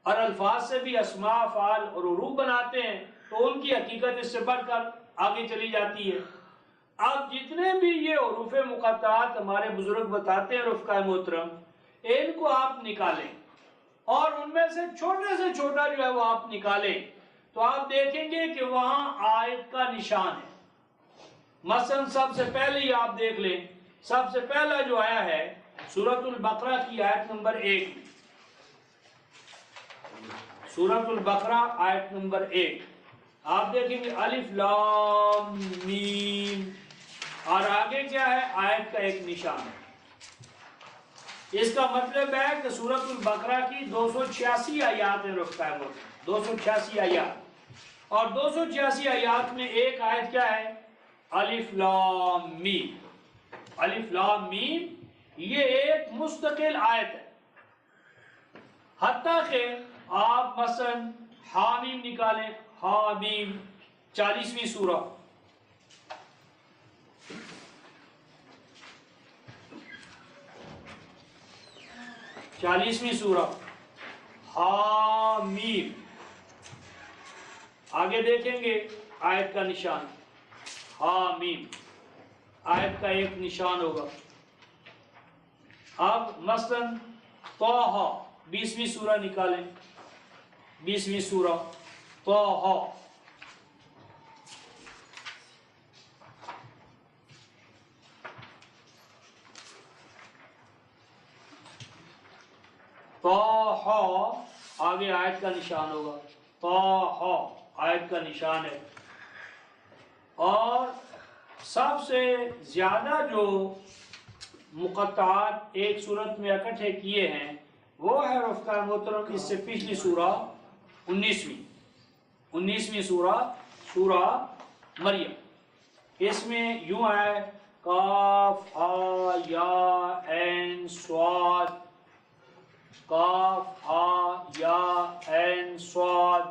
اور الفاظ سے بھی اسماء، افعال اور حروف بناتے ہیں تو ان کی حقیقت اس سے بڑھ کر آگے چلی جاتی ہے۔ اب جتنے بھی یہ حروف مقطعات ہمارے بزرگ بتاتے ہیں رفقائے محترم، ان کو آپ نکالیں اور ان میں سے چھوٹا جو ہے وہ آپ نکالیں تو آپ دیکھیں گے کہ وہاں آیت کا نشان ہے. مثلا سب سے پہلے ہی آپ دیکھ لیں، سب سے پہلا جو آیا ہے سورۃ البقرہ کی آیت نمبر 1 میں. سورۃ البقرہ آیت نمبر 1 آپ دیکھیں گے الف لام میم، اور آگے کیا ہے؟ آیت کا ایک نشان ہے. اس کا مطلب ہے کہ سورۃ البقرہ کی 286 آیات ہیں رفتہ ہے، 286 آیات، اور 286 آیات میں ایک آیت کیا ہے؟ الف لام میم. الف لام میم یہ ایک مستقل آیت ہے. حتیٰ کہ آپ مثلا حامیم نکالیں، حامیم 40ویں سورہ، حامیم. آگے دیکھیں گے آیت کا نشان، حامیم آیت کا ایک نشان ہوگا. اب مثلا طٰہٰ 20ویں سورہ نکالیں، 20ویں سورہ طٰہٰ، طٰہٰ آگے آیت کا نشان ہوگا، طٰہٰ آیت کا نشان ہے. اور سب سے زیادہ جو مقطعات ایک صورت میں اکٹھے کیے ہیں وہ ہے رفقا محترم اس سے پچھلی سورہ 19ویں سورہ، سورہ مریم. اس میں یوں ہے کاف ہا یا عین صاد، کاف ہا یا عین صاد،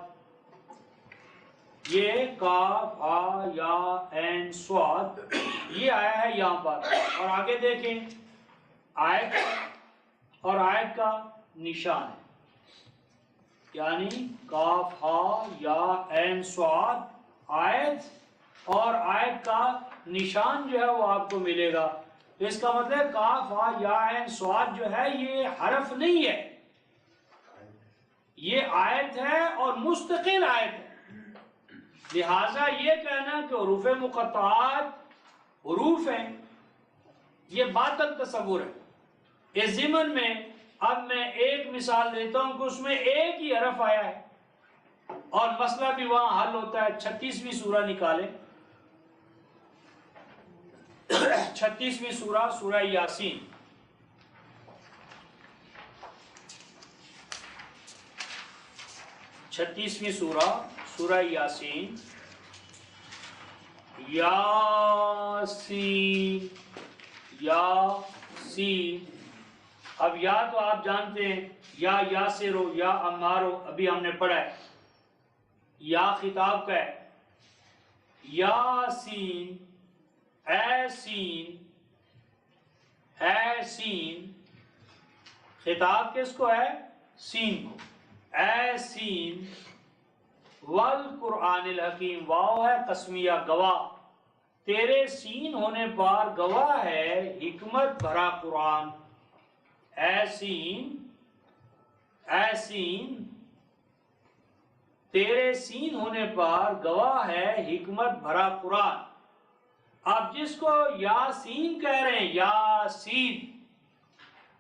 یہ کاف ہا یا عین صاد یہ آیا ہے یہاں پر. اور آگے دیکھیں آیت اور آیت کا نشان ہے، یعنی کاف ہا یا عین صاد آیت اور آیت کا نشان جو ہے وہ آپ کو ملے گا. تو اس کا مطلب کاف ہا یا عین صاد جو ہے یہ حرف نہیں ہے، یہ آیت ہے اور مستقل آیت ہے. لہٰذا یہ کہنا کہ حروف مقطعات حروف ہیں یہ باطل تصور ہے. اس ضمن میں اب میں ایک مثال دیتا ہوں کہ اس میں ایک ہی حرف آیا ہے اور مسئلہ بھی وہاں حل ہوتا ہے. 36ویں سورہ نکالیں، 36ویں سورہ، سورہ یاسین. چھتیسویں سورہ، سورہ یاسین. یاسین، یاسین. اب یا تو آپ جانتے ہیں یا یاسر ہو یا عمار ہو، ابھی ہم نے پڑھا ہے. یا خطاب کا ہے، یاسین، اے سین، اے سین. خطاب کس کو ہے؟ سین کو. اے سین والقرآن الحکیم، واو ہے قسمیہ گواہ، تیرے سین ہونے پر گواہ ہے حکمت بھرا قرآن. اے سین، اے سین، تیرے سین ہونے پر گواہ ہے حکمت بھرا قرآن. اب جس کو یاسین کہہ رہے ہیں، یاسین،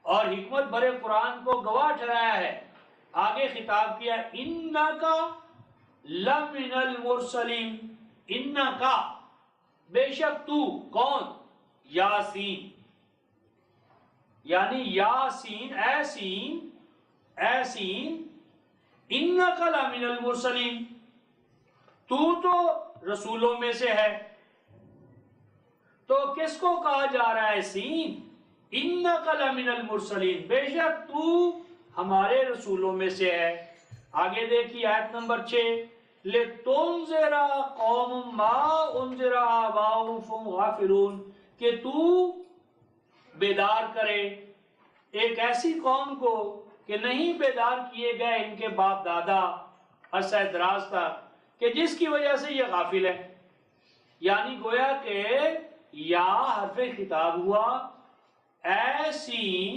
اور حکمت بھرے قرآن کو گواہ ٹھہرایا ہے، آگے خطاب کیا انکا لمن المرسلین. انکا بے شک تو، کون؟ یاسین. یعنی یاسین، اے سین، اے سین، انکا لمن المرسلین، تو رسولوں میں سے ہے. تو کس کو کہا جا رہا ہے؟ سین. انکا لمن المرسلین، بے شک تو ہمارے رسولوں میں سے ہے. آگے دیکھیے آیت نمبر 6 لِتُنذِرَ قَوْمٌ مَا أُنذِرَ آبَاؤُهُمْ فَهُمْ غَافِلُونَ، کہ تو بیدار کرے ایک ایسی قوم کو کہ نہیں بیدار کیے گئے ان کے باپ دادا عرصہ دراز تک، کہ جس کی وجہ سے یہ غافل ہے. یعنی گویا کہ یا حرف خطاب ہوا، اے سین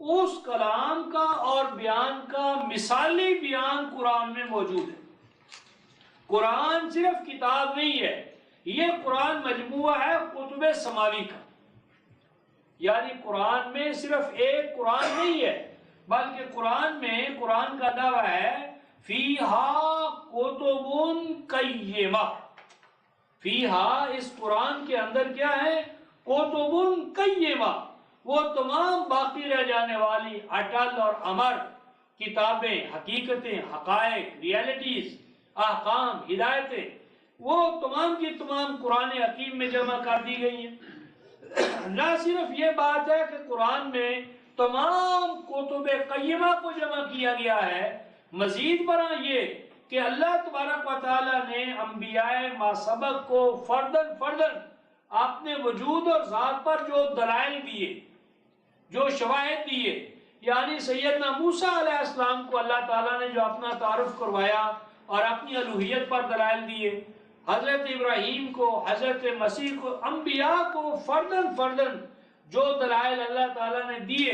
اس کلام کا اور بیان کا مثالی بیان قرآن میں موجود ہے۔ قرآن صرف کتاب نہیں ہے، یہ قرآن مجموعہ ہے کتب سماوی کا، یعنی قرآن میں صرف ایک قرآن نہیں ہے، بلکہ قرآن میں قرآن کا دعویٰ ہے فیہا کتب قیمہ، فیہا اس قرآن کے اندر کیا ہے؟ کتب قیمہ، وہ تمام باقی رہ جانے والی اٹل اور امر کتابیں، حقیقتیں، حقائق، ریالٹیز، احکام، ہدایتیں، وہ تمام کی تمام قرآن حکیم میں جمع کر دی گئی ہیں۔ نہ صرف یہ بات ہے کہ قرآن میں تمام کتب قیمہ کو جمع کیا گیا ہے، مزید برآں یہ کہ اللہ تبارک و تعالیٰ نے انبیاء ما سبق کو فردن فردن اپنے وجود اور ذات پر جو دلائل دیے، جو شواہد دیے، یعنی سیدنا موسیٰ علیہ السلام کو اللہ تعالیٰ نے جو اپنا تعارف کروایا اور اپنی الوہیت پر دلائل دیے، حضرت ابراہیم کو، حضرت مسیح کو، انبیاء کو فردن فردن جو دلائل اللہ تعالیٰ نے دیے،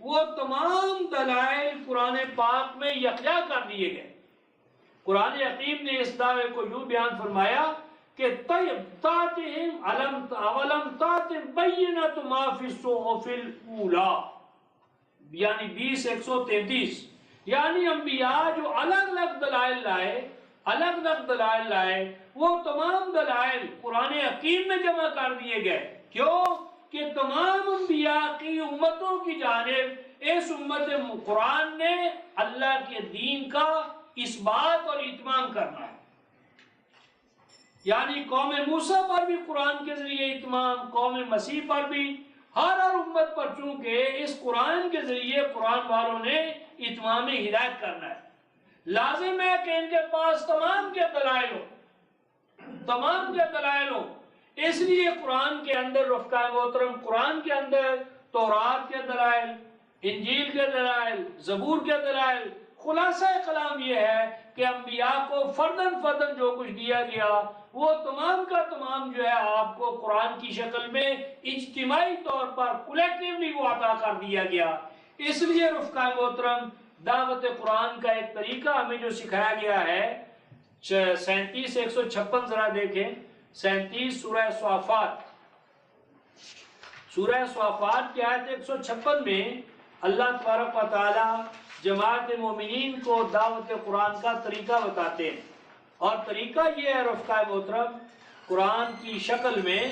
وہ تمام دلائل قرآن پاک میں یکجا کر دیے گئے۔ قرآن حکیم نے اس دعوے کو یوں بیان فرمایا کہ تاتہم اولم تاتہم بینۃ ما فی الصحف الاولی، یعنی 20:133، یعنی انبیاء جو الگ الگ دلائل لائے، الگ الگ دلائل لائے، وہ تمام دلائل قرآن حکیم میں جمع کر دیے گئے۔ کیوں؟ کہ تمام انبیاء کی امتوں کی جانب اس امت قرآن نے اللہ کے دین کا اثبات اور اتمام کرنا ہے، یعنی قوم موسیٰ پر بھی قرآن کے ذریعے اتمام، قوم مسیح پر بھی، ہر امت پر، چونکہ اس قرآن کے ذریعے قرآن والوں نے اتمام ہدایت کرنا ہے، لازم ہے کہ ان کے پاس تمام کے دلائل ہو، تمام کے دلائل ہو۔ اس لیے قرآن کے اندر رفقا محترم، قرآن کے اندر تورات کے دلائل، انجیل کے دلائل، زبور کے دلائل، خلاصہ کلام یہ ہے کہ انبیاء کو فردن فردن جو کچھ دیا گیا وہ تمام کا تمام جو ہے آپ کو قرآن کی شکل میں اجتماعی طور پر کولیکٹیولی وہ عطا کر دیا گیا۔ اس لیے رفقا محترم، دعوت قرآن کا ایک طریقہ ہمیں جو سکھایا گیا ہے، 37:156 ذرا دیکھیں، 37 سورہ صافات، سورہ صافات کی آیت 156 میں اللہ تبارک و تعالی جماعت مومنین کو دعوت قرآن کا طریقہ بتاتے ہیں، اور طریقہ یہ ہے رفقا محترم، قرآن کی شکل میں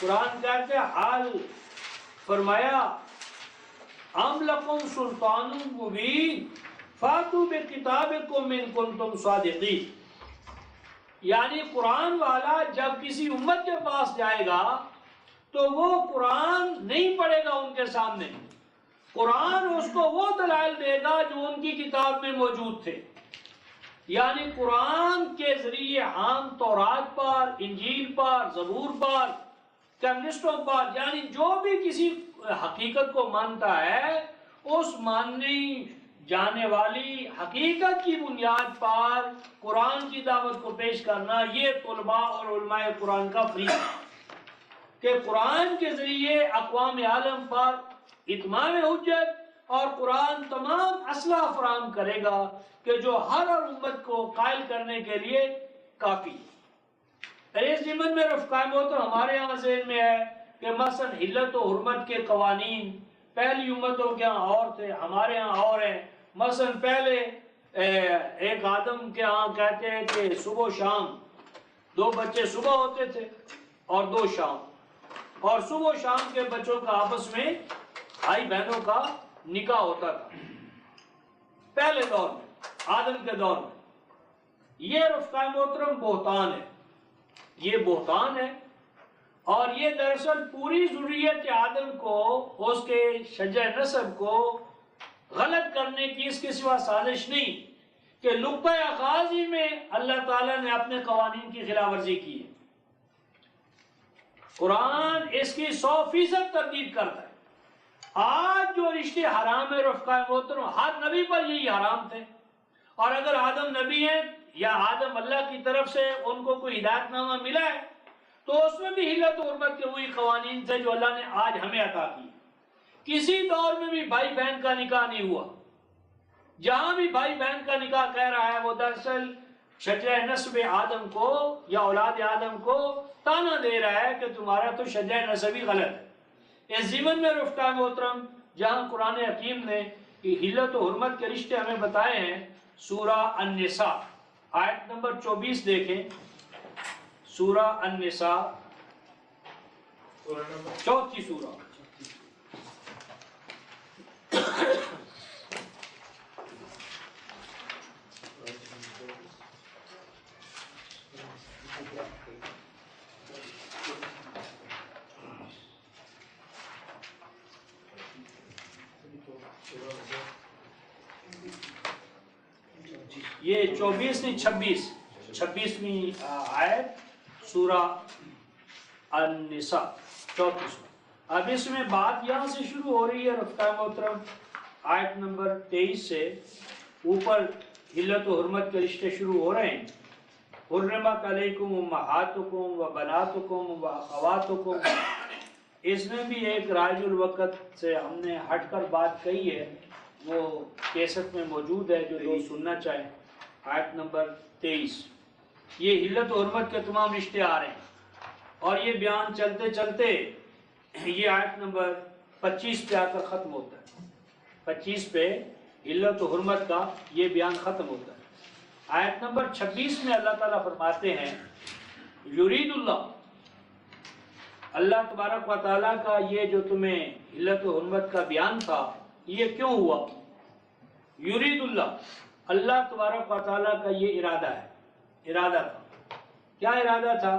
قرآن کہتے ہیں، حال فرمایا ام لکم سلطان مبین فاتوا بکتابکم ان کنتم صادقین، یعنی قرآن والا جب کسی امت کے پاس جائے گا تو وہ قرآن نہیں پڑھے گا ان کے سامنے، قرآن اس کو وہ دلائل دے گا جو ان کی کتاب میں موجود تھے، یعنی قرآن کے ذریعے عام تورات پر، انجیل پر، زبور پر، کمیونسٹوں پر، یعنی جو بھی کسی حقیقت کو مانتا ہے اس ماننے جانے والی حقیقت کی بنیاد پر قرآن کی دعوت کو پیش کرنا، یہ طلباء اور علماء قرآن کا فریضہ ہے کہ قرآن کے ذریعے اقوام عالم پر اتمام حجت اور قرآن تمام اسلحہ فراہم کرے گا کہ جو ہر امت کو قائل کرنے کے لیے کافی ہے۔ اس ضمن میں رفقا محترم ہمارے یہاں ذہن میں ہے کہ مثلا حلت و حرمت کے قوانین پہلی امتوں کے ہاں اور تھے، ہمارے ہاں اور ہیں۔ مثلا پہلے ایک آدم کے ہاں کہتے ہیں کہ صبح و شام 2 بچے صبح ہوتے تھے اور 2 شام، اور صبح و شام کے بچوں کا آپس میں بھائی بہنوں کا نکاح ہوتا تھا پہلے دور میں، آدم کے دور میں۔ یہ رفقا محترم بہتان ہے، یہ بہتان ہے، اور یہ دراصل پوری ذریت آدم کو، اس کے شجر نسب کو غلط کرنے کی اس کے سوا سازش نہیں کہ نقطہ آغاز ہی میں اللہ تعالیٰ نے اپنے قوانین کی خلاف ورزی کی ہے۔ قرآن اس کی 100% تردید کرتا ہے۔ آج جو رشتے حرام ہے رفقا محترم، ہر نبی پر یہی حرام تھے، اور اگر آدم نبی ہیں یا آدم اللہ کی طرف سے ان کو کوئی ہدایت نامہ ملا ہے تو اس میں بھی حلت و حرمت کے وہی قوانین تھے جو اللہ نے آج ہمیں عطا کی، کسی دور میں بھی بھائی بہن کا نکاح نہیں ہوا. جہاں بھی بھائی بہن کا نکاح کہہ رہا ہے وہ دراصل شجرہ نسب آدم کو یا اولاد آدم کو تانا دے رہا ہے کہ تمہارا تو شجرہ نسبی غلط ہے. اس ضمن میں رفقا محترم جہاں قرآن حکیم نے حلت و حرمت کے رشتے ہمیں بتائے ہیں، سورہ النساء آیت نمبر 24 دیکھیں. سورہ النساء چوتھی سورہ، یہ 24 نہیں 26ویں آیت سورہ النساء چوتھی سورہ. اب اس میں بات یہاں سے شروع ہو رہی ہے رفقا محترم، آیت نمبر 23 سے اوپر حلت و حرمت کے رشتے شروع ہو رہے ہیں. حرمت علیکم امہاتکم و بناتکم و اخواتکم. اس میں بھی ایک رائج الوقت سے ہم نے ہٹ کر بات کہی ہے، وہ کیسٹ میں موجود ہے جو لوگ سننا چاہیں. آیت نمبر 23 یہ حلت و حرمت کے تمام رشتے آ رہے ہیں، اور یہ بیان چلتے چلتے یہ آیت نمبر 25 پہ آ کر ختم ہوتا ہے. 25 پہ حلت و حرمت کا یہ بیان ختم ہوتا ہے. آیت نمبر 26 میں اللہ تعالیٰ فرماتے ہیں یرید اللہ تبارک و تعالیٰ کا یہ جو تمہیں حلت و حرمت کا بیان تھا یہ کیوں ہوا؟ یرید اللہ تبارک و تعالیٰ کا یہ ارادہ تھا. کیا ارادہ تھا؟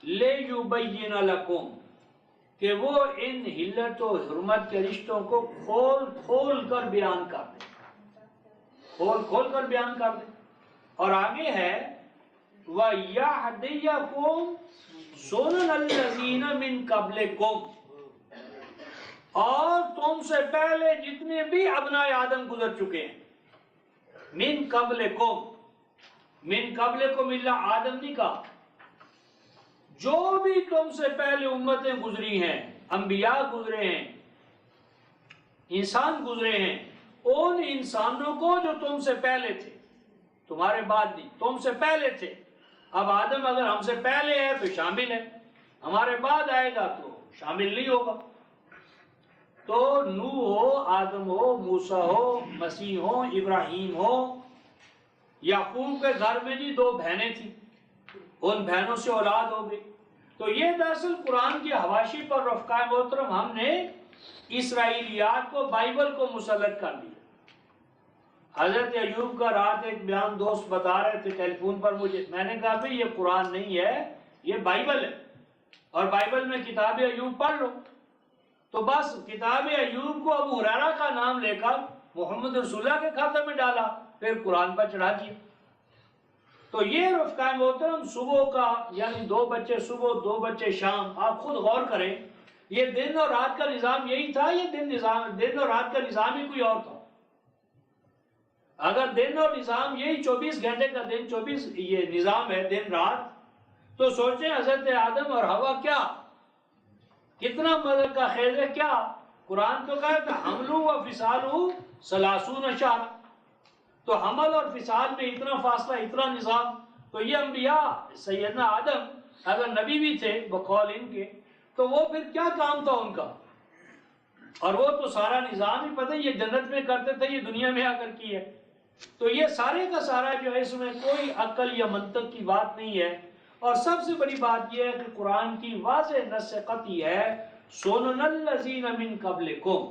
لیبین لکم، کہ وہ ان حلت و حرمت کے رشتوں کو کھول کھول کر بیان کر دے، کھول کر بیان کر دے. اور آگے ہے وَيَهْدِيَكُمْ سُنَنَ الَّذِينَ مِن قَبْلِكُمْ، اور تم سے پہلے جتنے بھی ابناء آدم گزر چکے ہیں. من قبلکم اللہ آدم نہیں کہا، جو بھی تم سے پہلے امتیں گزری ہیں، انبیاء گزرے ہیں، انسان گزرے ہیں، ان انسانوں کو جو تم سے پہلے تھے، تمہارے بعد نہیں، تم سے پہلے تھے. اب آدم اگر ہم سے پہلے ہے تو شامل ہے، ہمارے بعد آئے گا تو شامل نہیں ہوگا. تو نوح ہو، آدم ہو، موسیٰ ہو، مسیح ہو، ابراہیم ہو. یعقوب کے گھر میں جی 2 بہنیں تھیں، ان بہنوں سے اولاد ہو گئی. تو یہ دراصل قرآن کی حواشی پر رفقا محترم ہم نے اسرائیلیات کو، بائبل کو مسلط کر دیا. حضرت ایوب کا رات ایک بیان دوست بتا رہے تھے ٹیلی فون پر مجھے، میں نے کہا بھئی یہ قرآن نہیں ہے، یہ بائبل ہے، اور بائبل میں کتاب ایوب پڑھ لو. تو بس کتاب ایوب کو ابو ہریرہ کا نام لے کر محمد رسول اللہ کے کھاتے میں ڈالا، پھر قرآن پر چڑھا دیا. تو یہ رفقا محترم صبح کا یعنی 2 بچے صبح 2 بچے شام، آپ خود غور کریں، یہ دن اور رات کا نظام یہی تھا، یہ دن اور رات کا نظام ہی کوئی اور تھا؟ اگر دن اور نظام یہی 24 گھنٹے کا دن 24 یہ نظام ہے دن رات، تو سوچیں حضرت آدم اور حوا کیا کتنا مدد کا خیز ہے. کیا قرآن تو کہا کہ حملو و فصالو 30 شہر، تو حمل اور فصال میں اتنا فاصلہ، اتنا نظام. تو یہ انبیاء سیدنا آدم اگر نبی بھی تھے بقول ان کے، تو وہ پھر کیا کام تھا ان کا؟ اور وہ تو سارا نظام ہی پتہ یہ جنت میں کرتے تھے، یہ دنیا میں آ کر کی ہے. تو یہ سارے کا سارا جو ہے اس میں کوئی عقل یا منطق کی بات نہیں ہے. اور سب سے بڑی بات یہ ہے کہ قرآن کی واضح نص قطعی ہے سنن الذین من قبلکم،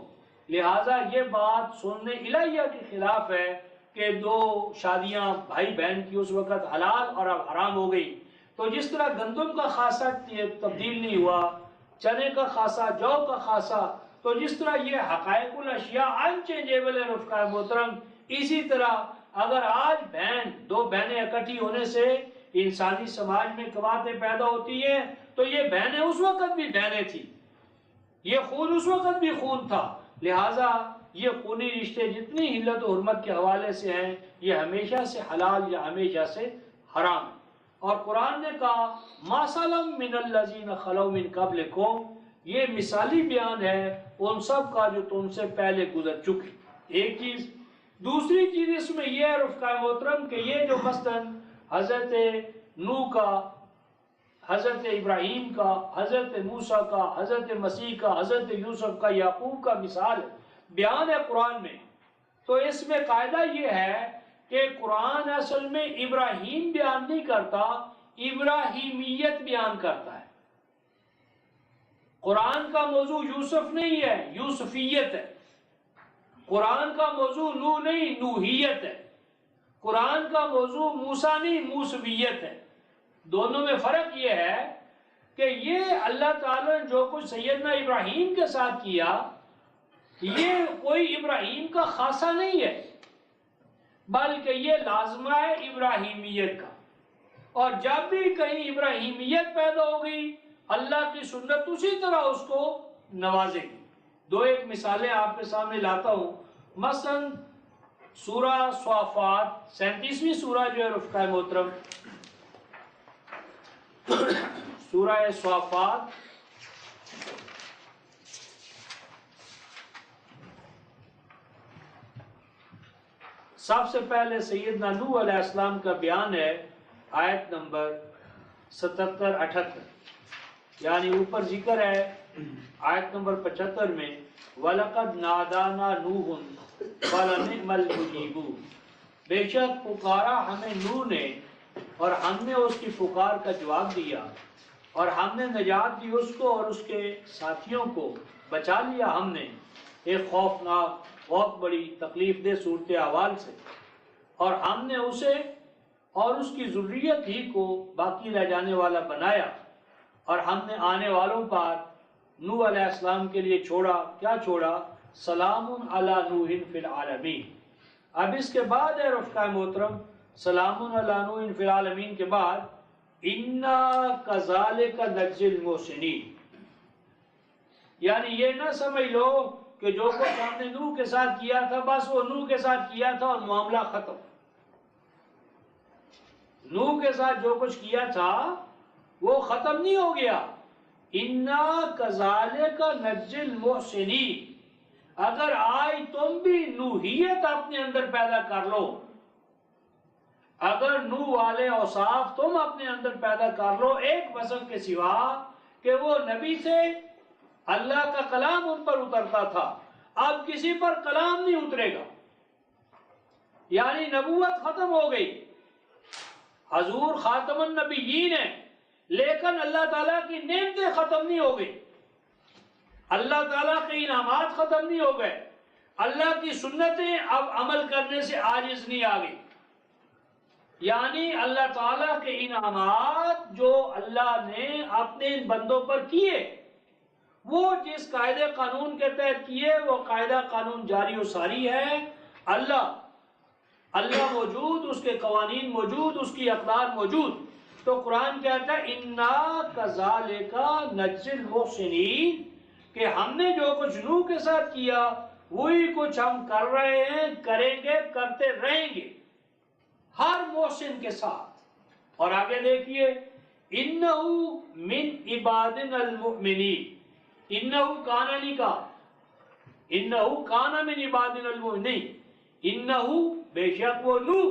لہٰذا یہ بات سننے الہیہ کے خلاف ہے کہ 2 شادیاں بھائی بہن کی اس وقت حلال اور اب حرام ہو گئی. تو جس طرح گندم کا خاصہ تبدیل نہیں ہوا، چنے کا خاصہ، جو کا خاصہ، تو جس طرح یہ حقائق الاشیاء انچینجیبل ہے رفقا محترم، اسی طرح اگر آج 2 بہنیں اکٹھی ہونے سے انسانی سماج میں قوتیں پیدا ہوتی ہیں، تو یہ بہنیں اس وقت بھی بہنیں تھیں، یہ خون اس وقت بھی خون تھا. لہٰذا یہ خونی رشتے جتنی حلت و حرمت کے حوالے سے ہیں یہ ہمیشہ سے حلال یا ہمیشہ سے حرام ہے. اور قرآن نے کہا ما سلم من الذین خلو من قبلکم، یہ مثالی بیان ہے ان سب کا جو تم سے پہلے گزر چکے. ایک چیز. دوسری چیز اس میں یہ ہے رفقا محترم کہ یہ جو مثلاً حضرت نوح کا، حضرت ابراہیم کا، حضرت موسیٰ کا، حضرت مسیح کا، حضرت یوسف کا، یعقوب کا مثال بیان ہے قرآن میں، تو اس میں قاعدہ یہ ہے کہ قرآن اصل میں ابراہیم بیان نہیں کرتا، ابراہیمیت بیان کرتا ہے. قرآن کا موضوع یوسف نہیں ہے، یوسفیت ہے. قرآن کا موضوع نوح نہیں، نوحیت ہے. قرآن کا موضوع موسیٰ نہیں، موسویت ہے. دونوں میں فرق یہ ہے کہ یہ اللہ تعالیٰ نے جو کچھ سیدنا ابراہیم کے ساتھ کیا یہ کوئی ابراہیم کا خاصہ نہیں ہے، بلکہ یہ لازمہ ہے ابراہیمیت کا. اور جب بھی کہیں ابراہیمیت پیدا ہوگی اللہ کی سنت اسی طرح اس کو نوازے گی. دو ایک مثالیں آپ کے سامنے لاتا ہوں. مثلا سورہ صافات 37ویں سورہ جو ہے رفقا محترم، سورہ صافات سب سے پہلے سیدنا نوح علیہ السلام کا بیان ہے، آیت نمبر 77-78، یعنی اوپر ذکر ہے آیت نمبر 75 میں وَلَقَدْ نَادَانَا نُوحٌ فَلَنِعْمَ الْمُجِيبُونَ، بے شک پکارا ہمیں نوح نے اور ہم نے اس کی پکار کا جواب دیا اور ہم نے نجات دی اس کو اور اس کے ساتھیوں کو بچا لیا ہم نے ایک خوفناک بہت بڑی تکلیف دہ صورتحال سے، اور ہم نے اسے اور اس کی ذریت ہی کو باقی رہ جانے والا بنایا، اور ہم نے آنے والوں پر نوح علیہ السلام کے لیے چھوڑا، کیا چھوڑا؟ سلام علی نوح فی العالمین. اب اس کے بعد ہے رفقا محترم سلام علی نوح فی العالمین کے بعد انا کذالک نجزی المحسنین، یعنی یہ نہ سمجھ لو کہ جو کچھ ہم نے نوح کے ساتھ کیا تھا بس وہ نوح کے ساتھ کیا تھا اور معاملہ ختم. نوح کے ساتھ جو کچھ کیا تھا وہ ختم نہیں ہو گیا. انا کذالک نجزی المحسنین، اگر آج تم بھی نوحیت اپنے اندر پیدا کر لو، اگر نوح والے اوصاف تم اپنے اندر پیدا کر لو ایک وصف کے سوا کہ وہ نبی تھے، اللہ کا کلام ان پر اترتا تھا، اب کسی پر کلام نہیں اترے گا، یعنی نبوت ختم ہو گئی. حضور خاتم النبیین ہے لیکن اللہ تعالیٰ کی نعمتیں ختم نہیں ہو گئی، اللہ تعالیٰ کے انعامات ختم نہیں ہو گئے، اللہ کی سنتیں اب عمل کرنے سے عاجز نہیں آ گئی. یعنی اللہ تعالیٰ کے انعامات جو اللہ نے اپنے ان بندوں پر کیے وہ جس قاعدے قانون کے تحت کیے وہ قاعدہ قانون جاری و ساری ہے. اللہ موجود، اس کے قوانین موجود، اس کی اقدار موجود. تو قرآن کہتا ہے انا کذالک نجزی المحسنین، کہ ہم نے جو کچھ نوح کے ساتھ کیا وہی کچھ ہم کر رہے ہیں، کریں گے، کرتے رہیں گے ہر محسن کے ساتھ. اور آگے دیکھیے انہو من عبادنا المؤمنین، انہو کانا نہیں کہا، انہو کانا من عبادنا المؤمنین، انہو بے شک وہ نوح،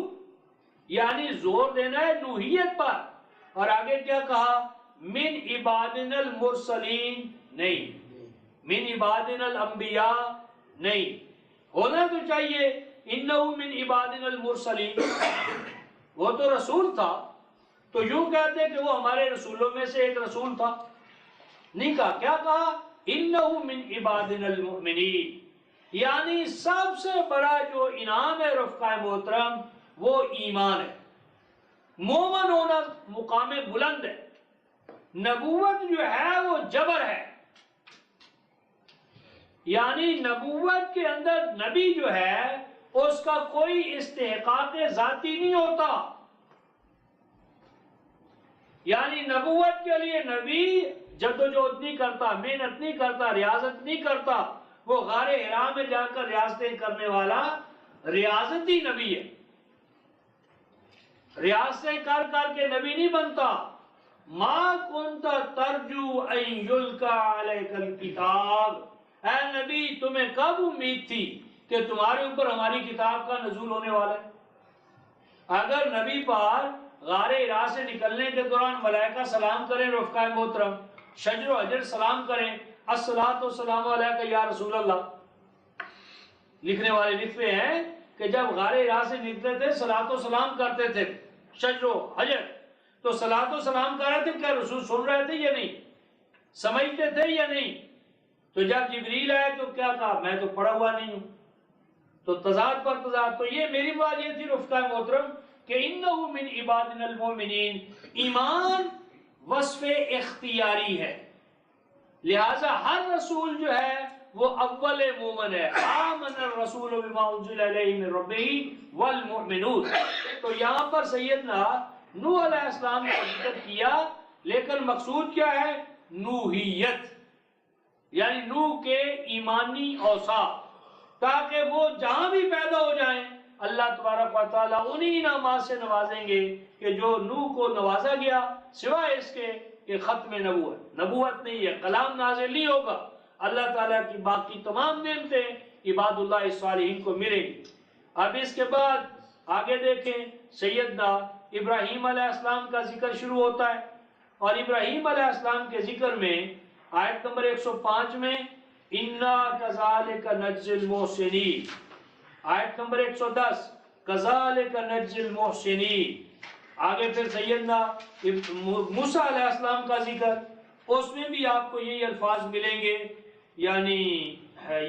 یعنی زور دینا ہے نوحیت پر. اور آگے کیا کہا؟ من عبادنا المرسلین نہیں، من عبادنا الانبیاء نہیں، ہونا تو چاہیے انہو من عبادنا المرسلین، وہ تو رسول تھا تو یوں کہتے کہ وہ ہمارے رسولوں میں سے ایک رسول تھا. نہیں کہا، کیا کہا؟ انہو من عبادنا المؤمنین، یعنی سب سے بڑا جو انعام ہے رفقا محترم وہ ایمان ہے. مومن ہونا مقام بلند ہے، نبوت جو ہے وہ جبر ہے، یعنی نبوت کے اندر نبی جو ہے اس کا کوئی استحقاق ذاتی نہیں ہوتا، یعنی نبوت کے لیے نبی جدوجہد نہیں کرتا، محنت نہیں کرتا، ریاضت نہیں کرتا. وہ غار حرا میں جا کر ریاضتیں کرنے والا ریاضتی نبی ہے، ریاضتیں کر کر کے نبی نہیں بنتا. ما کنت ترجو ان یلقا علیک الکتاب، اے نبی تمہیں کب امید تھی کہ تمہارے اوپر ہماری کتاب کا نزول ہونے والا ہے؟ اگر نبی پاک غار ہرا سے نکلنے کے دوران ملائکہ سلام کریں رفقائے محترم، شجر و حجر سلام کریں الصلاۃ والسلام علیک یا رسول اللہ، لکھنے والے لکھتے ہیں کہ جب غار ہرا سے نکلتے تھے صلاۃ و سلام کرتے تھے شجر و حجر، تو صلاۃ و سلام کر رہے تھے، کیا رسول سن رہے تھے یا نہیں؟ سمجھتے تھے یا نہیں؟ تو جب جبریل آئے تو کیا کہا؟ میں تو پڑھا ہوا نہیں ہوں۔ تو تضاد پر تضاد۔ تو یہ میری بات یہ تھی رفقائے محترم کہ انہو من عبادنا المؤمنین، ایمان وصف اختیاری ہے، لہذا ہر رسول جو ہے وہ اول مومن ہے، آمن الرسول بما انزل الیہ من ربہ والمؤمنون۔ تو یہاں پر سیدنا نوح علیہ السلام نے ذکر کیا، لیکن مقصود کیا ہے؟ نوحیت، یعنی نوح کے ایمانی اوصاف، تاکہ وہ جہاں بھی پیدا ہو جائیں اللہ تبارک و تعالیٰ انہی انعامات سے نوازیں گے کہ جو نوح کو نوازا گیا، سوائے اس کے کہ ختم نبوت نہیں ہے، کلام نازل نہیں ہوگا، اللہ تعالیٰ کی باقی تمام نعمتیں عباد اللہ الصالحین کو ملیں گی۔ اب اس کے بعد آگے دیکھیں، سیدنا ابراہیم علیہ السلام کا ذکر شروع ہوتا ہے، اور ابراہیم علیہ السلام کے ذکر میں آیت نمبر 105 میں اِنَّا كَذَلِكَ نَجْزِي الْمُحْسِنِينَ، آیت نمبر 110 كَذَلِكَ نَجْزِي الْمُحْسِنِينَ، آگے پھر سیدنا موسیٰ علیہ السلام کا ذکر، اس میں بھی آپ کو یہی الفاظ ملیں گے، یعنی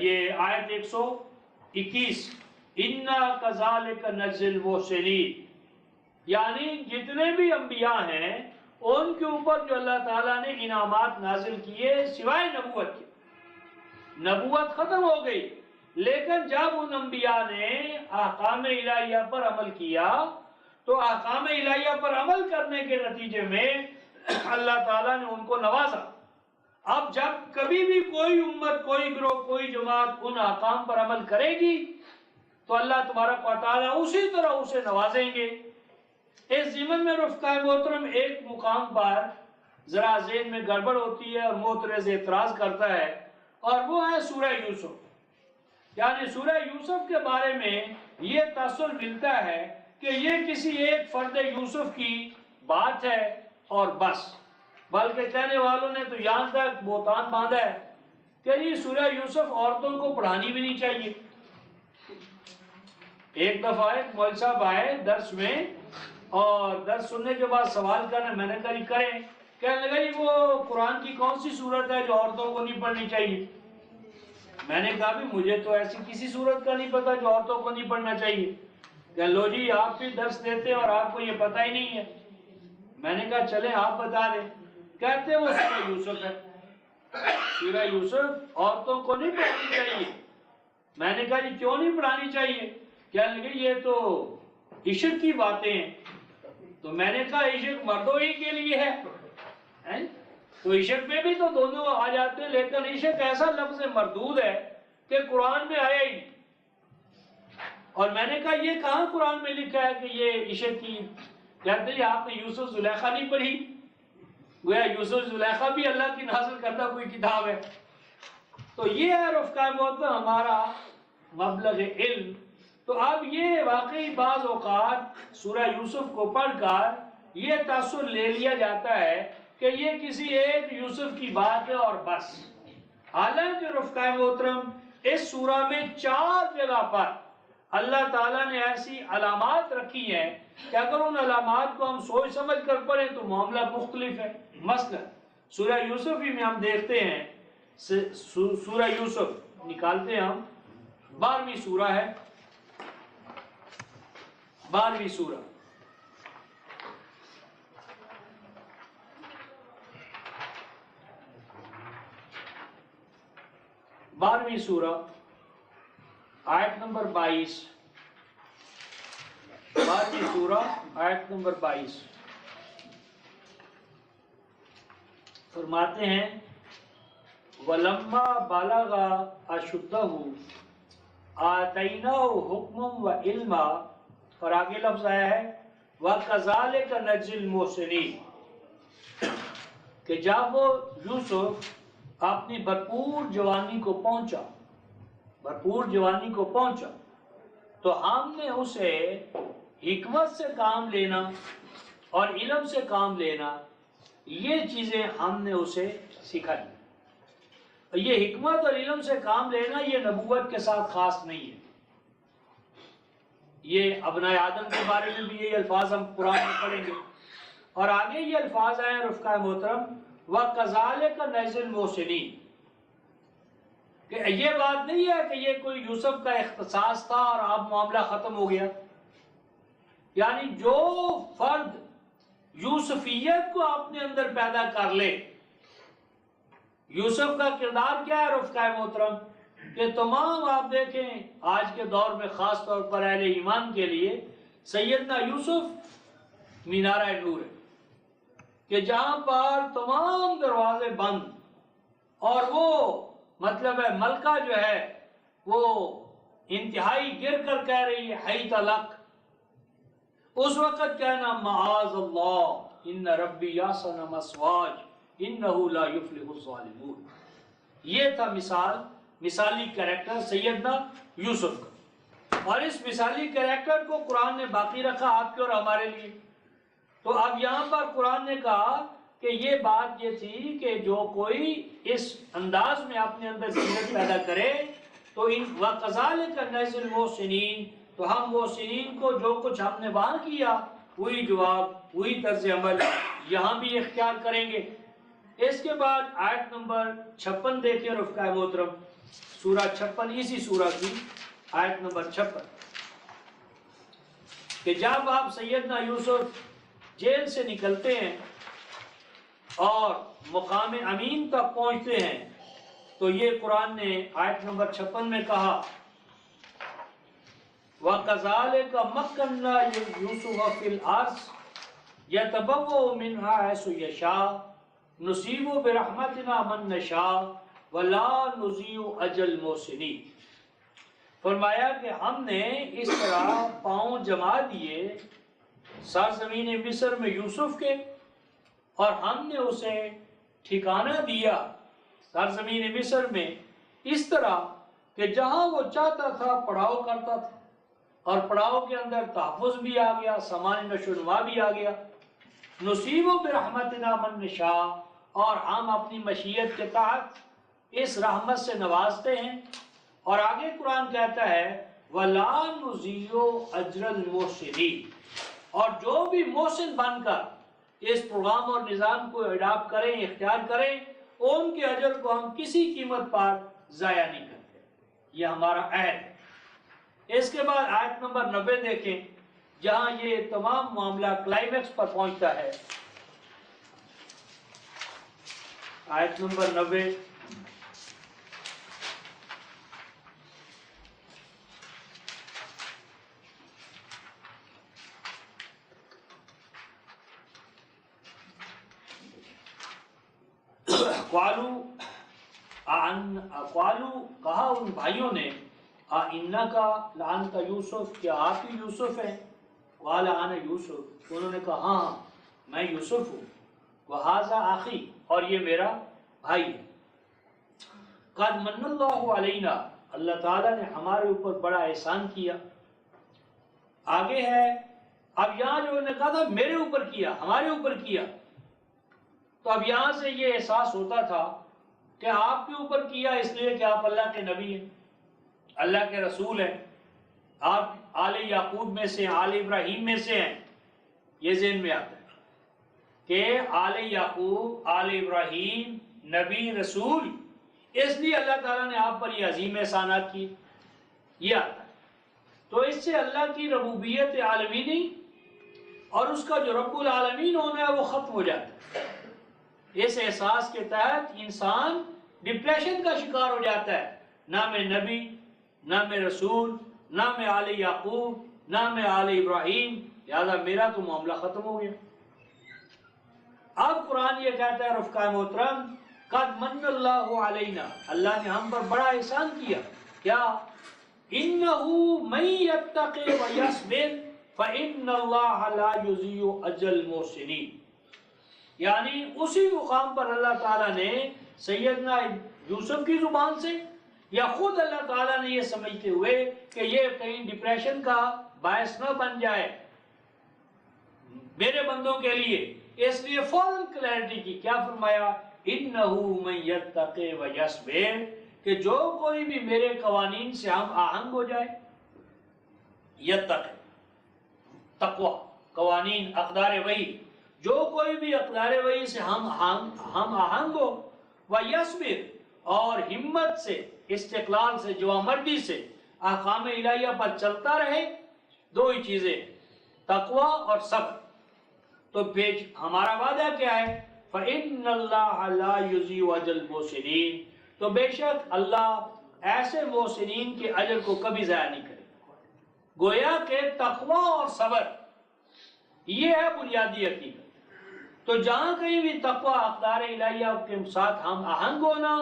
یہ آیت 121 اِنَّا كَذَلِكَ نَجْزِي الْمُحْسِنِينَ، یعنی جتنے بھی انبیاء ہیں ان کے اوپر جو اللہ تعالیٰ نے انعامات نازل کیے سوائے نبوت کے، نبوت ختم ہو گئی، لیکن جب ان انبیاء نے احکام الہیہ پر عمل کیا تو احکام الہیہ پر عمل کرنے کے نتیجے میں اللہ تعالیٰ نے ان کو نوازا۔ اب جب کبھی بھی کوئی امت، کوئی گروہ، کوئی جماعت ان احکام پر عمل کرے گی تو اللہ تبارک و تعالیٰ اسی طرح اسے نوازیں گے۔ اس ضمن میں رفقائے محترم ایک مقام پر ذرا ذہن میں گڑبڑ ہوتی ہے اور معترض اعتراض کرتا ہے، اور وہ ہے سورہ یوسف۔ یعنی سورہ یوسف کے بارے میں یہ تاثر ملتا ہے کہ یہ کسی ایک فرد یوسف کی بات ہے اور بس، بلکہ کہنے والوں نے تو یہاں تک بہتان باندھا ہے کہ یہ سورہ یوسف عورتوں کو پڑھانی بھی نہیں چاہیے۔ ایک دفعہ ایک مولوی صاحب آئے درس میں، اور درس سننے کے بعد سوال کرنا، میں نے کہا جی کریں، کہنے لگا جی وہ قرآن کی کون سی صورت ہے جو عورتوں کو نہیں پڑھنی چاہیے؟ میں نے کہا بھی مجھے تو ایسی کسی صورت کا نہیں پتا جو عورتوں کو نہیں پڑھنا چاہیے۔ کہ لو جی آپ بھی درس دیتے ہیں اور آپ کو یہ پتہ ہی نہیں ہے۔ میں نے کہا چلیں آپ بتا دیں، کہتے ہیں وہ سورہ یوسف ہے، سورہ یوسف عورتوں کو نہیں پڑھنی چاہیے۔ میں نے کہا جی کیوں نہیں پڑھانی چاہیے؟ کہنے لگے یہ تو عشق کی باتیں ہیں۔ تو میں نے کہا عشق مردوں ہی کے لیے ہے، تو عشق میں بھی تو دونوں آ جاتے ہیں، لیکن عشق ایسا لفظ مردود ہے کہ قرآن میں آیا ہی نہیں۔ اور میں نے کہا یہ کہاں قرآن میں لکھا ہے کہ یہ عشق کی؟ کہتے ہیں آپ نے یوسف زلیخا نہیں پڑھی؟ گویا یوسف زلیخا بھی اللہ کی نازل کردہ کوئی کتاب ہے۔ تو یہ ہے رفقائے محترم ہمارا مبلغ علم۔ تو اب یہ واقعی بعض اوقات سورہ یوسف کو پڑھ کر یہ تاثر لے لیا جاتا ہے کہ یہ کسی ایک یوسف کی بات ہے اور بس، حالانکہ رفقائے محترم اس سورہ میں 4 جگہ پر اللہ تعالیٰ نے ایسی علامات رکھی ہیں کہ اگر ان علامات کو ہم سوچ سمجھ کر پڑھیں تو معاملہ مختلف ہے۔ مثلا سورہ یوسف ہی میں ہم دیکھتے ہیں، سورہ یوسف نکالتے ہیں ہم، 12ویں سورہ ہے، 12ویں سورہ، آیت نمبر 22، 12ویں سورہ آیت نمبر 22 فرماتے ہیں وَلَمَّا بَلَغَ أَشُدَّهُ آتَيْنَاهُ حُکْمًا وَعِلْمًا، اور آگے لفظ آیا ہے وَكَذَلِكَ نَجْزِي الْمُحْسِنِينَ۔ کہ جب وہ یوسف اپنی بھرپور جوانی کو پہنچا تو ہم نے اسے حکمت سے کام لینا اور علم سے کام لینا، یہ چیزیں ہم نے اسے سکھائی۔ یہ حکمت اور علم سے کام لینا یہ نبوت کے ساتھ خاص نہیں ہے، یہ ابنائے آدم کے بارے میں بھی یہ الفاظ ہم قرآن میں پڑھیں گے، اور آگے یہ الفاظ آئے رفقائے محترم وَكَذَلِكَ نَجْزِي الْمُحْسِنِينَ، کہ یہ بات نہیں ہے کہ یہ کوئی یوسف کا اختصاص تھا اور اب معاملہ ختم ہو گیا۔ یعنی جو فرد یوسفیت کو اپنے اندر پیدا کر لے، یوسف کا کردار کیا ہے رفقائے محترم، کہ تمام آپ دیکھیں آج کے دور میں خاص طور پر اہل ایمان کے لیے سیدنا یوسف مینارہ نور ہے، کہ جہاں پر تمام دروازے بند اور وہ مطلب ہے ملکہ جو ہے وہ انتہائی گر کر کہہ رہی ہے حیت لک، اس وقت کہنا معاذ اللہ ان ربی یحسن مثواج انہ لا یفلح الظالمون۔ یہ تھا مثالی کریکٹر سیدنا یوسف کا، اور اس مثالی کریکٹر کو قرآن نے باقی رکھا آپ کے اور ہمارے لیے۔ تو اب یہاں پر قرآن نے کہا کہ یہ بات یہ تھی کہ جو کوئی اس انداز میں اپنے اندر سیرت پیدا کرے تو وَكَذَلِكَ نَجْزِي الْمُحْسِنِينَ، تو ہم محسنین کو جو کچھ ہم نے وہاں کیا وہی جواب وہی طرز عمل یہاں بھی اختیار کریں گے۔ اس کے بعد آیت نمبر 56 دیکھیں رفقائے محترم، سورہ 56 اسی سورہ کی آیت نمبر 56، کہ جب آپ سیدنا یوسف جیل سے نکلتے ہیں اور مقام امین تک پہنچتے ہیں تو یہ قرآن نے آیت نمبر 56 میں کہا وَكَذَلِكَ مَكَّنَّا يُوسُفَ فِي الْأَرْضِ يَتَبَوَّأُ مِنْهَا حَيْثُ يَشَاءُ نُصِيبُ بِرَحْمَتِنَا مَن نَّشَاءُ وَلَا نُضِيعُ أَجْرَ الْمُحْسِنِينَ۔ فرمایا کہ ہم نے اس طرح پاؤں جما دیے سرزمین مصر میں یوسف کے، اور ہم نے اسے ٹھکانہ دیا سرزمین مصر میں اس طرح کہ جہاں وہ چاہتا تھا پڑاؤ کرتا تھا، اور پڑاؤ کے اندر تحفظ بھی آ گیا، سامان نشو و نما بھی آ گیا۔ نصیب برحمتنا من نشاء، اور ہم اپنی مشیت کے تحت اس رحمت سے نوازتے ہیں۔ اور آگے قرآن کہتا ہے وَلَا نُضِيعُ أَجْرَ الْمُحْسِنِينَ، اور جو بھی محسن بن کر اس پروگرام اور نظام کو اڈاپٹ کریں اختیار کریں ان کے اجر کو ہم کسی قیمت پر ضائع نہیں کرتے، یہ ہمارا عہد ہے۔ اس کے بعد آیت نمبر 90 دیکھیں جہاں یہ تمام معاملہ کلائمیکس پر پہنچتا ہے۔ آیت نمبر 90، قالو کہا ان بھائیوں نے اِنَّكَ لَأَنْتَ یوسف، کیا آپ ہی یوسف ہیں؟ قال انا یوسف، انہوں نے کہا ہاں میں یوسف ہوں، وَهَذَا أَخِي، اور یہ میرا بھائی ہے۔ قَدْ مَنَّ اللَّهُ عَلَيْنَا، اللہ تعالیٰ نے ہمارے اوپر بڑا احسان کیا۔ آگے ہے اب یہاں جو انہوں نے کہا تھا میرے اوپر کیا، ہمارے اوپر کیا، تو اب یہاں سے یہ احساس ہوتا تھا کہ آپ کے اوپر کیا اس لیے کہ آپ اللہ کے نبی ہیں، اللہ کے رسول ہیں، آپ آل یعقوب میں سے آل ابراہیم میں سے ہیں، یہ ذہن میں آتا ہے کہ آل یعقوب آل ابراہیم نبی رسول، اس لیے اللہ تعالیٰ نے آپ پر یہ عظیم احسانات کی، یہ آتا ہے۔ تو اس سے اللہ کی ربوبیت عالمینی اور اس کا جو رب العالمین ہونا ہے وہ ختم ہو جاتا ہے۔ اس احساس کے تحت انسان ڈپریشن کا شکار ہو جاتا ہے، نہ میں نبی، نہ میں رسول، نہ میں آل یعقوب، نہ میں آل ابراہیم، لہذا میرا تو معاملہ ختم ہو گیا۔ اب قرآن یہ کہتا ہے رفقائے محترم قد من اللہ علینا، اللہ نے ہم پر بڑا احسان کیا، کیا؟ انہ من یتق ویصبر فان اللہ لا یضیع اجر المحسنین، یعنی اسی مقام پر اللہ تعالیٰ نے سیدنا یوسف کی زبان سے یا خود اللہ تعالیٰ نے یہ سمجھتے ہوئے کہ یہ کہیں ڈپریشن کا باعث نہ بن جائے میرے بندوں کے لیے، اس لیے فوراً کلیئرٹی کی، کیا فرمایا؟ اِنَّهُ مَن يَتَّقِ وَيَصْبِرْ، کہ جو کوئی بھی میرے قوانین سے ہم آہنگ ہو جائے، یتق تقوی، قوانین اقدار وحی، جو کوئی بھی اقدار وحی سے ہم آہنگ ہو، وَيَصْبِرْ، اور ہمت سے، استقلال سے، جوامردی سے احکام الہیہ پر چلتا رہے، دو ہی چیزیں، تقوی اور صبر، تو ہمارا وعدہ کیا ہے؟ فَإِنَّ اللَّهَ لَا يُضِيعُ أَجْرَ الْمُحْسِنِينَ، تو بے شک اللہ ایسے محسنین کے اجر کو کبھی ضائع نہیں کرے گا۔ گویا کہ تقوی اور صبر یہ ہے بنیادی حقیقت۔ تو جہاں کہیں بھی تقوی اقدار الہیہ کے ساتھ ہم آہنگ ہونا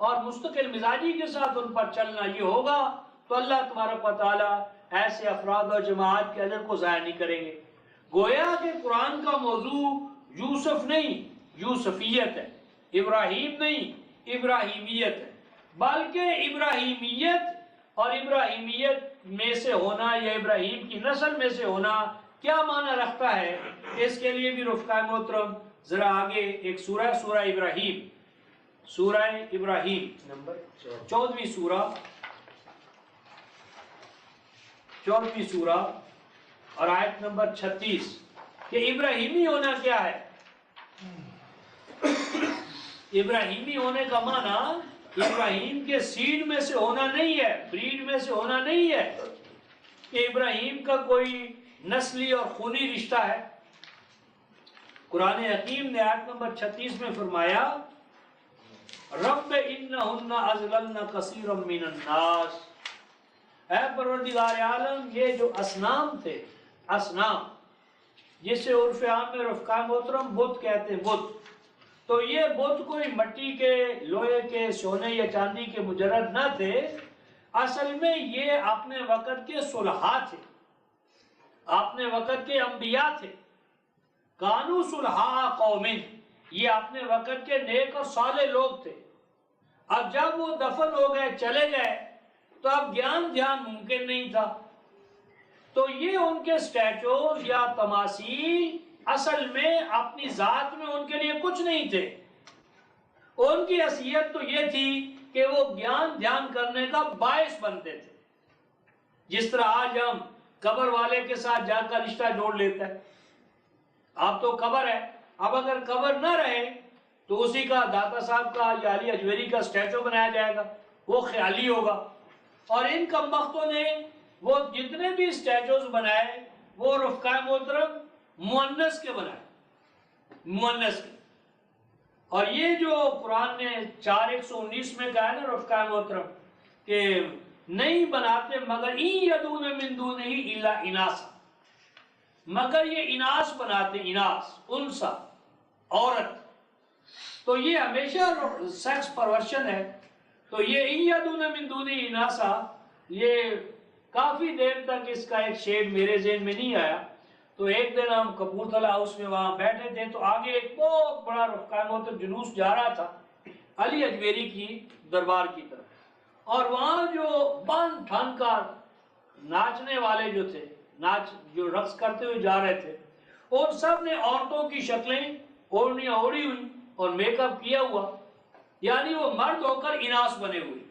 اور مستقل مزاجی کے ساتھ ان پر چلنا یہ ہوگا تو اللہ تبارک و تعالیٰ ایسے افراد اور جماعت کے اجر کو ضائع نہیں کریں گے۔ گویا کہ قرآن کا موضوع یوسف نہیں، یوسفیت ہے، ابراہیم نہیں، ابراہیمیت ہے، بلکہ ابراہیمیت اور ابراہیمیت میں سے ہونا یا ابراہیم کی نسل میں سے ہونا کیا معنی رکھتا ہے، اس کے لیے بھی رفقائے محترم ذرا آگے ایک سورہ ابراہیم، سورہ ابراہیم نمبر 14ویں سورہ اور آیت نمبر 36 کہ ابراہیمی ہونا کیا ہے۔ ابراہیمی ہونے کا معنی ابراہیم کے سیڈ میں سے ہونا نہیں ہے، بریڈ میں سے ہونا نہیں ہے کہ ابراہیم کا کوئی نسلی اور خونی رشتہ ہے۔ قرآن حکیم نے آیت نمبر 36 میں فرمایا رب انہن اضللن کثیرا من الناس، اے پروردگار عالم یہ جو اصنام تھے، اصنام جسے عرف عام میں رفقائے محترم بت کہتے ہیں، بت، تو یہ بت کوئی مٹی کے، لوہے کے، سونے یا چاندی کے مجرد نہ تھے، اصل میں یہ اپنے وقت کے صلحاء تھے، اپنے وقت کے انبیاء تھے، کانو صلحاء قوم، یہ اپنے وقت کے نیک اور صالح لوگ تھے۔ اب جب وہ دفن ہو گئے، چلے گئے، تو اب گیان دھیان ممکن نہیں تھا، تو یہ ان کے سٹیچوز یا تماثیل اصل میں اپنی ذات میں ان کے لیے کچھ نہیں تھے، ان کی حیثیت تو یہ تھی کہ وہ گیان دھیان کرنے کا باعث بنتے تھے، جس طرح آج ہم قبر والے کے ساتھ جا کر رشتہ جوڑ لیتا ہے۔ اب تو قبر ہے، اب اگر قبر نہ رہے تو اسی کا داتا صاحب کا یا علی اجویری کا سٹیچو بنایا جائے گا، وہ خیالی ہوگا، اور ان کمبختوں نے وہ جتنے بھی سٹیچوز بنائے وہ رفقائے محترم مؤنث کے بنائے، مؤنث کے، اور یہ جو قرآن نے 4:119 میں کہا ہے نا رفقائے محترم کہ نہیں بناتے مگر این یدون من دونہ الا اناسا، مگر یہ اناس بناتے، اناس، انسا، عورت، تو یہ ہمیشہ سیکس پرورشن ہے۔ تو یہ این یدون من دونہ اناسا، یہ کافی دیر تک اس کا ایک شیڈ میرے ذہن میں نہیں آیا، تو ایک دن ہم کپورتھلا ہاؤس میں وہاں بیٹھے تھے، تو آگے ایک بہت بڑا رفقائے محترم جلوس جا رہا تھا علی اجویری کی دربار کی طرف، اور وہاں جو بن ٹھن کا ناچنے والے جو تھے، جو رقص کرتے ہوئے جا رہے تھے، ان سب نے عورتوں کی شکلیں اوڑھنیاں اوڑھی ہوئی اور میک اپ کیا ہوا، یعنی وہ مرد ہو کر اناس بنے ہوئے۔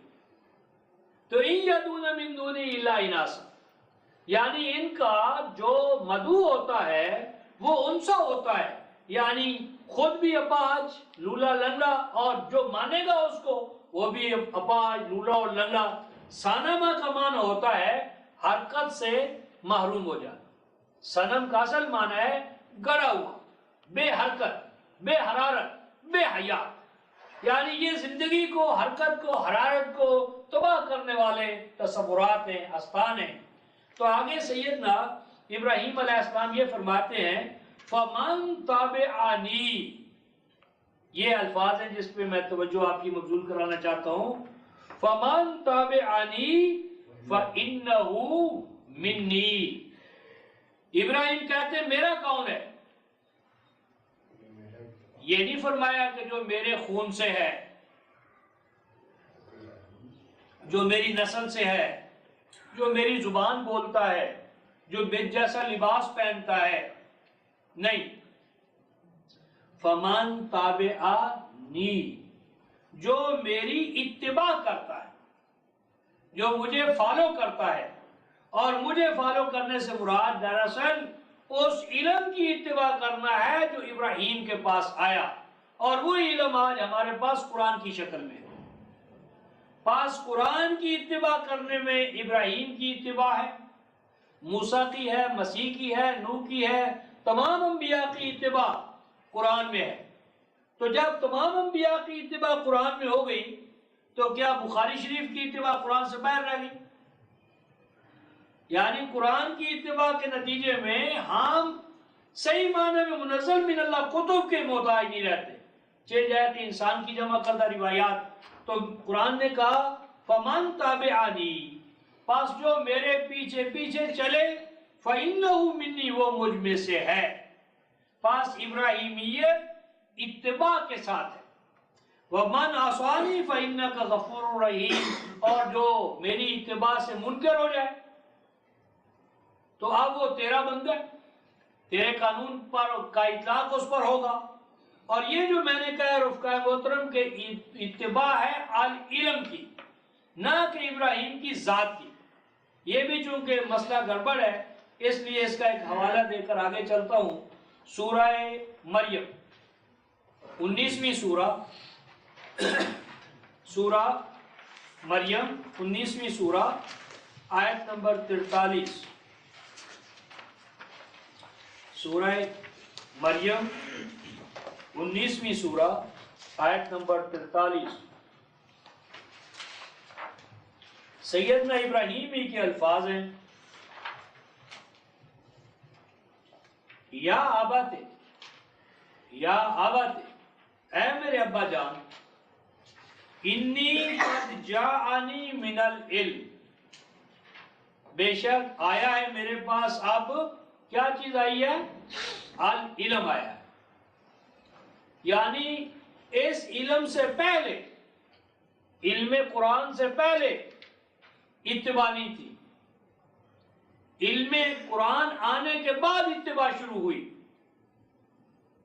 تو ان یدون من دونہ الا اناسا، یعنی ان کا جو مدعو ہوتا ہے وہ انسا ہوتا ہے، یعنی خود بھی اپاہج، لولا لنگڑا، اور جو مانے گا اس کو وہ بھی اپاہج، لولا اور لنگڑا۔ سانما کا معنی ہوتا ہے حرکت سے محروم ہو جانا، صنم کا اصل معنی ہے گڑا ہوا، بے حرکت، بے حرارت، بے حیات، یعنی یہ زندگی کو، حرکت کو، حرارت کو تباہ کرنے والے تصورات ہیں، استان ہیں۔ تو آگے سیدنا ابراہیم علیہ السلام یہ فرماتے ہیں فَمَن تَابِعَنِي، یہ الفاظ ہیں جس پہ میں توجہ آپ کی مبذول کرانا چاہتا ہوں، فَمَن تَابِعَنِي فَإِنَّهُ مِنِّي، ابراہیم کہتے ہیں میرا کون ہے؟ یہ نہیں فرمایا کہ جو میرے خون سے ہے، جو میری نسل سے ہے، جو میری زبان بولتا ہے، جو بت جیسا لباس پہنتا ہے، نہیں. فمن تابعنی، جو میری اتباع کرتا ہے، جو مجھے فالو کرتا ہے. اور مجھے فالو کرنے سے مراد دراصل اس علم کی اتباع کرنا ہے جو ابراہیم کے پاس آیا، اور وہ علم آج ہمارے پاس قرآن کی شکل میں ہے. پاس قرآن کی اتباع کرنے میں ابراہیم کی اتباع ہے، موسیٰ کی ہے، مسیح کی ہے، نوح کی ہے، تمام انبیاء کی اتباع قرآن میں ہے. تو جب تمام انبیاء کی اتباع قرآن میں ہو گئی تو کیا بخاری شریف کی اتباع قرآن سے باہر رہ گئی؟ یعنی قرآن کی اتباع کے نتیجے میں ہم صحیح معنی میں منزل من اللہ کتب کے محتاج نہیں رہتے. چل جائے کہ انسان کی جمع کردہ روایات، تو قرآن نے کہا فمن تابعنی، پس جو میرے پیچھے پیچھے چلے، فإنہ منی، وہ مجھ میں سے ہے. پس ابراہیمیت اتباع کے ساتھ ہے. وَمَنْ عَصَانِي فَإِنَّكَ غَفُورٌ رَحِيمٌ، اور جو میری اتباع سے منکر ہو جائے تو اب وہ تیرا بندہ، تیرے قانون پر کا اطلاق اس پر ہوگا. اور یہ جو میں نے کہا رفقائے محترم کہ اتباع ہے علم کی، نہ کہ ابراہیم کی ذات کی. یہ بھی چونکہ مسئلہ گڑبڑ ہے اس لیے اس کا ایک حوالہ دے کر آگے چلتا ہوں. سورہ مریم 19ویں سورہ، سورہ مریم 19ویں سورہ آیت نمبر 43. سورہ مریم 19ویں سورہ آیت نمبر 43. سیدنا ابراہیم ہی کے الفاظ ہیں، یا ابت، یا ابت، اے میرے ابا جان، انی قد جاءنی من العلم، بے شک آیا ہے میرے پاس اب کیا چیز آئی ہے؟ العلم آیا ہے. یعنی اس علم سے پہلے، علم قرآن سے پہلے اتباع نہیں تھی. علم قرآن آنے کے بعد اتباع شروع ہوئی.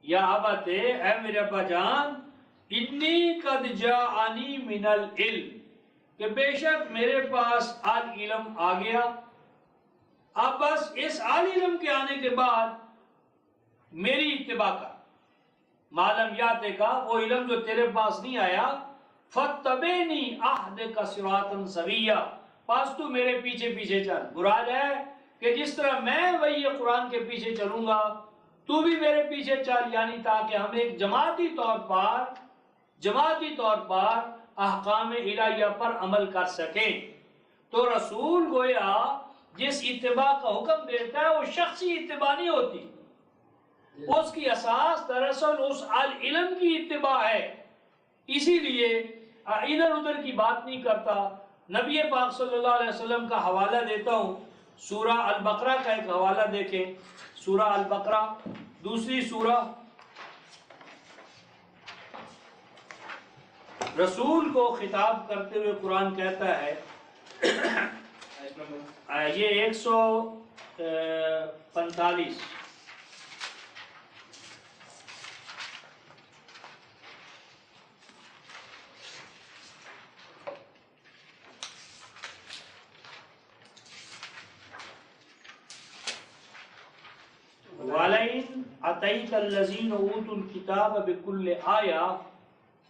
یا ابت، اے میرے ابا جان، انی قد جاءنی من العلم، کہ بے شک میرے پاس العلم آ گیا. اب بس اس العلم کے آنے کے بعد میری اتباع کا، معلوم یاتے کا، وہ علم جو تیرے پاس نہیں آیا، فَاتَّبِعْنِي أَهْدِكَ صِرَاطًا سَوِيًّا، پس تو میرے پیچھے پیچھے چل. مراد ہے کہ جس طرح میں وہی قرآن کے پیچھے چلوں گا تو بھی میرے پیچھے چل، یعنی تاکہ ہم ایک جماعتی طور پر احکام الہیہ پر عمل کر سکیں. تو رسول گویا جس اتباع کا حکم دیتا ہے وہ شخصی اتباع نہیں ہوتی، اس کی اساس دراصل اس العلم کی اتباع ہے. اسی لیے ادھر ادھر کی بات نہیں کرتا. نبی پاک صلی اللہ علیہ وسلم کا حوالہ دیتا ہوں، سورہ البقرہ کا ایک حوالہ دیکھیں. سورہ البقرہ 2 سورہ، رسول کو خطاب کرتے ہوئے قرآن کہتا ہے، یہ 145، وَلَئِنْ أَتَيْتَ الَّذِينَ أُوتُوا الْكِتَابَ بِكُلِّ آيَةٍ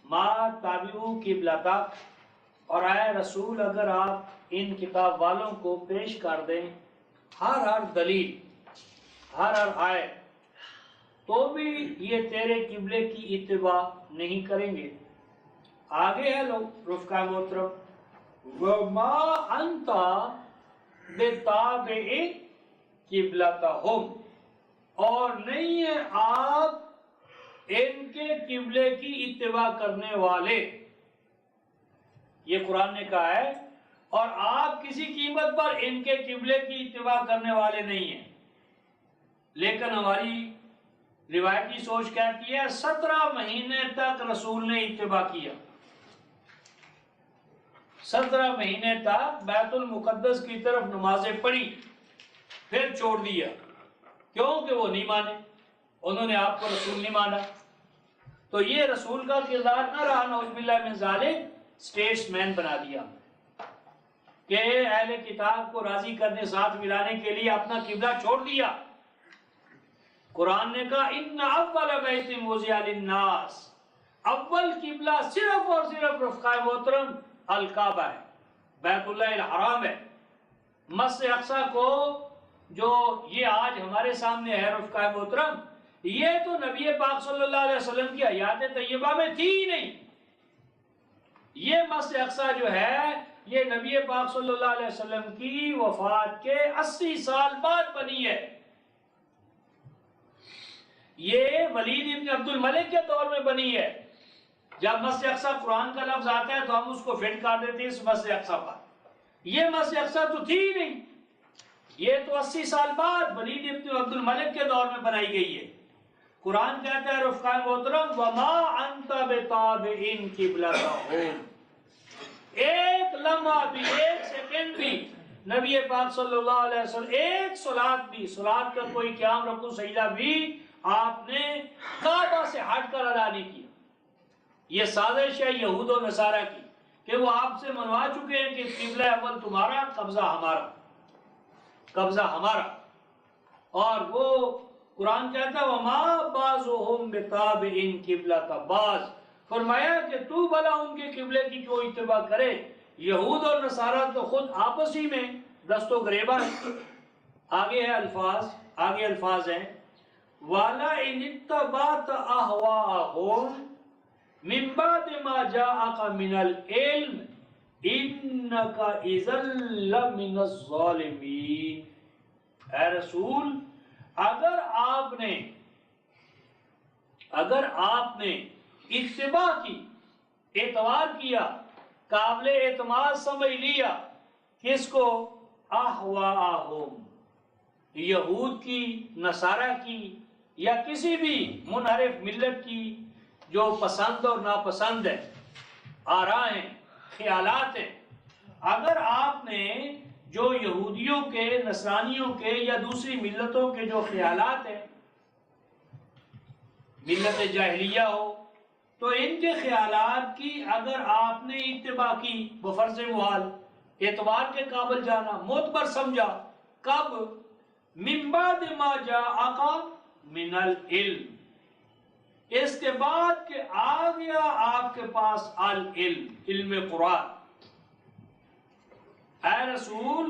مَا تَابِعُوا قِبْلَتَكَ، اور اے رسول اگر آپ ان کتاب والوں کو پیش کر دیں ہر دلیل، ہر آیت، تو بھی یہ تیرے قبلے کی اتباع نہیں کریں گے. آگے ہے لوگ رفقا محترم، وَمَا أَنْتَ بِتَابِعٍ قِبْلَتَهُمْ، اور نہیں ہے آپ ان کے قبلے کی اتباع کرنے والے. یہ قرآن نے کہا ہے، اور آپ کسی قیمت پر ان کے قبلے کی اتباع کرنے والے نہیں ہیں. لیکن ہماری روایتی سوچ کہتی ہے 17 مہینے تک رسول نے اتباع کیا، 17 مہینے تک بیت المقدس کی طرف نمازیں پڑھی، پھر چھوڑ دیا، کیوں کہ وہ نہیں مانے، انہوں نے آپ کو رسول نہیں مانا۔ تو یہ رسول کا کردار نہ رہا، نعوذ باللہ من ذالک، اسٹیٹس مین بنا دیا کہ اہل کتاب کو راضی کرنے ساتھ ملانے کے لیے اپنا قبلہ چھوڑ دیا۔ قرآن نے کہا ان اول بیت وضع للناس، اول قبلہ صرف اور صرف رفقائے محترم الکعبہ ہے، بیت اللہ الحرام ہے۔ مسجد اقصی کو جو یہ آج ہمارے سامنے ہے رفقائے محترم، یہ تو نبی پاک صلی اللہ علیہ وسلم کی حیات طیبہ میں تھی ہی نہیں۔ یہ مسجد اقصی جو ہے یہ نبی پاک صلی اللہ علیہ وسلم کی وفات کے 80 سال بعد بنی ہے۔ یہ ولید ابن عبد الملک کے دور میں بنی ہے۔ جب مسجد اقصی قرآن کا لفظ آتا ہے تو ہم اس کو فٹ کر دیتے ہیں اس مسجد اقصی پر، یہ مسجد اقصی تو تھی ہی نہیں، یہ تو 80 سال بعد ولید ابن عبد الملک کے دور میں بنائی گئی ہے۔ قرآن کہتا ہے رفقائے محترم وَمَا أَنْتَ بِتَابِعٍ قِبْلَتَهُمْ، ایک لمحہ بھی، ایک سیکنڈ بھی نبی پاک صلی اللہ علیہ وسلم ایک صلات بھی، صلات کا کوئی قیام رکوع سجدہ بھی آپ نے کعبہ سے ہٹ کر ادا نہیں کیا۔ یہ سازش ہے یہود و نصارہ کی کہ وہ آپ سے منوا چکے ہیں کہ قبلہ اول تمہارا، قبضہ ہمارا، قبضہ ہمارا۔ اور وہ قرآن کہتا ہے وَمَا بَعْضُهُمْ بِتَابِعٍ قِبْلَةَ بَعْضٍ، فرمایا کہ تو بھلا ان کے قبلے کی کیوں اتباع کرے، یہود اور نصارہ تو خود آپس ہی میں دست و گریبہ ہے۔ آگے ہے الفاظ، آگے الفاظ ہیں وَلَئِنِ اتَّبَعْتَ أَهْوَاءَهُمْ مِن بَعْدِ مَا جَاءَكَ مِنَ الْعِلْمِ إِنَّكَ إِذًا لَّمِنَ الظَّالِمِينَ۔ اے رسول، اگر آپ نے اتباع کی، اعتبار کیا، قابل اعتماد سمجھ لیا، کس کو؟ احواءہم، یہود کی، نصارہ کی، یا کسی بھی منحرف ملت کی جو پسند اور ناپسند ہے، آراء ہیں، خیالات ہیں، اگر آپ نے جو یہودیوں کے، نصرانیوں کے یا دوسری ملتوں کے جو خیالات ہیں، ملت جاہلیہ ہو، تو ان کے خیالات کی اگر آپ نے اتباع کی بفرض محال، اعتبار کے قابل جانا، معتبر سمجھا، کب؟ من بعد ما جاءک من العلم، اس کے بعد کہ آ گیا آپ کے پاس العلم، علم قرآن۔ اے رسول،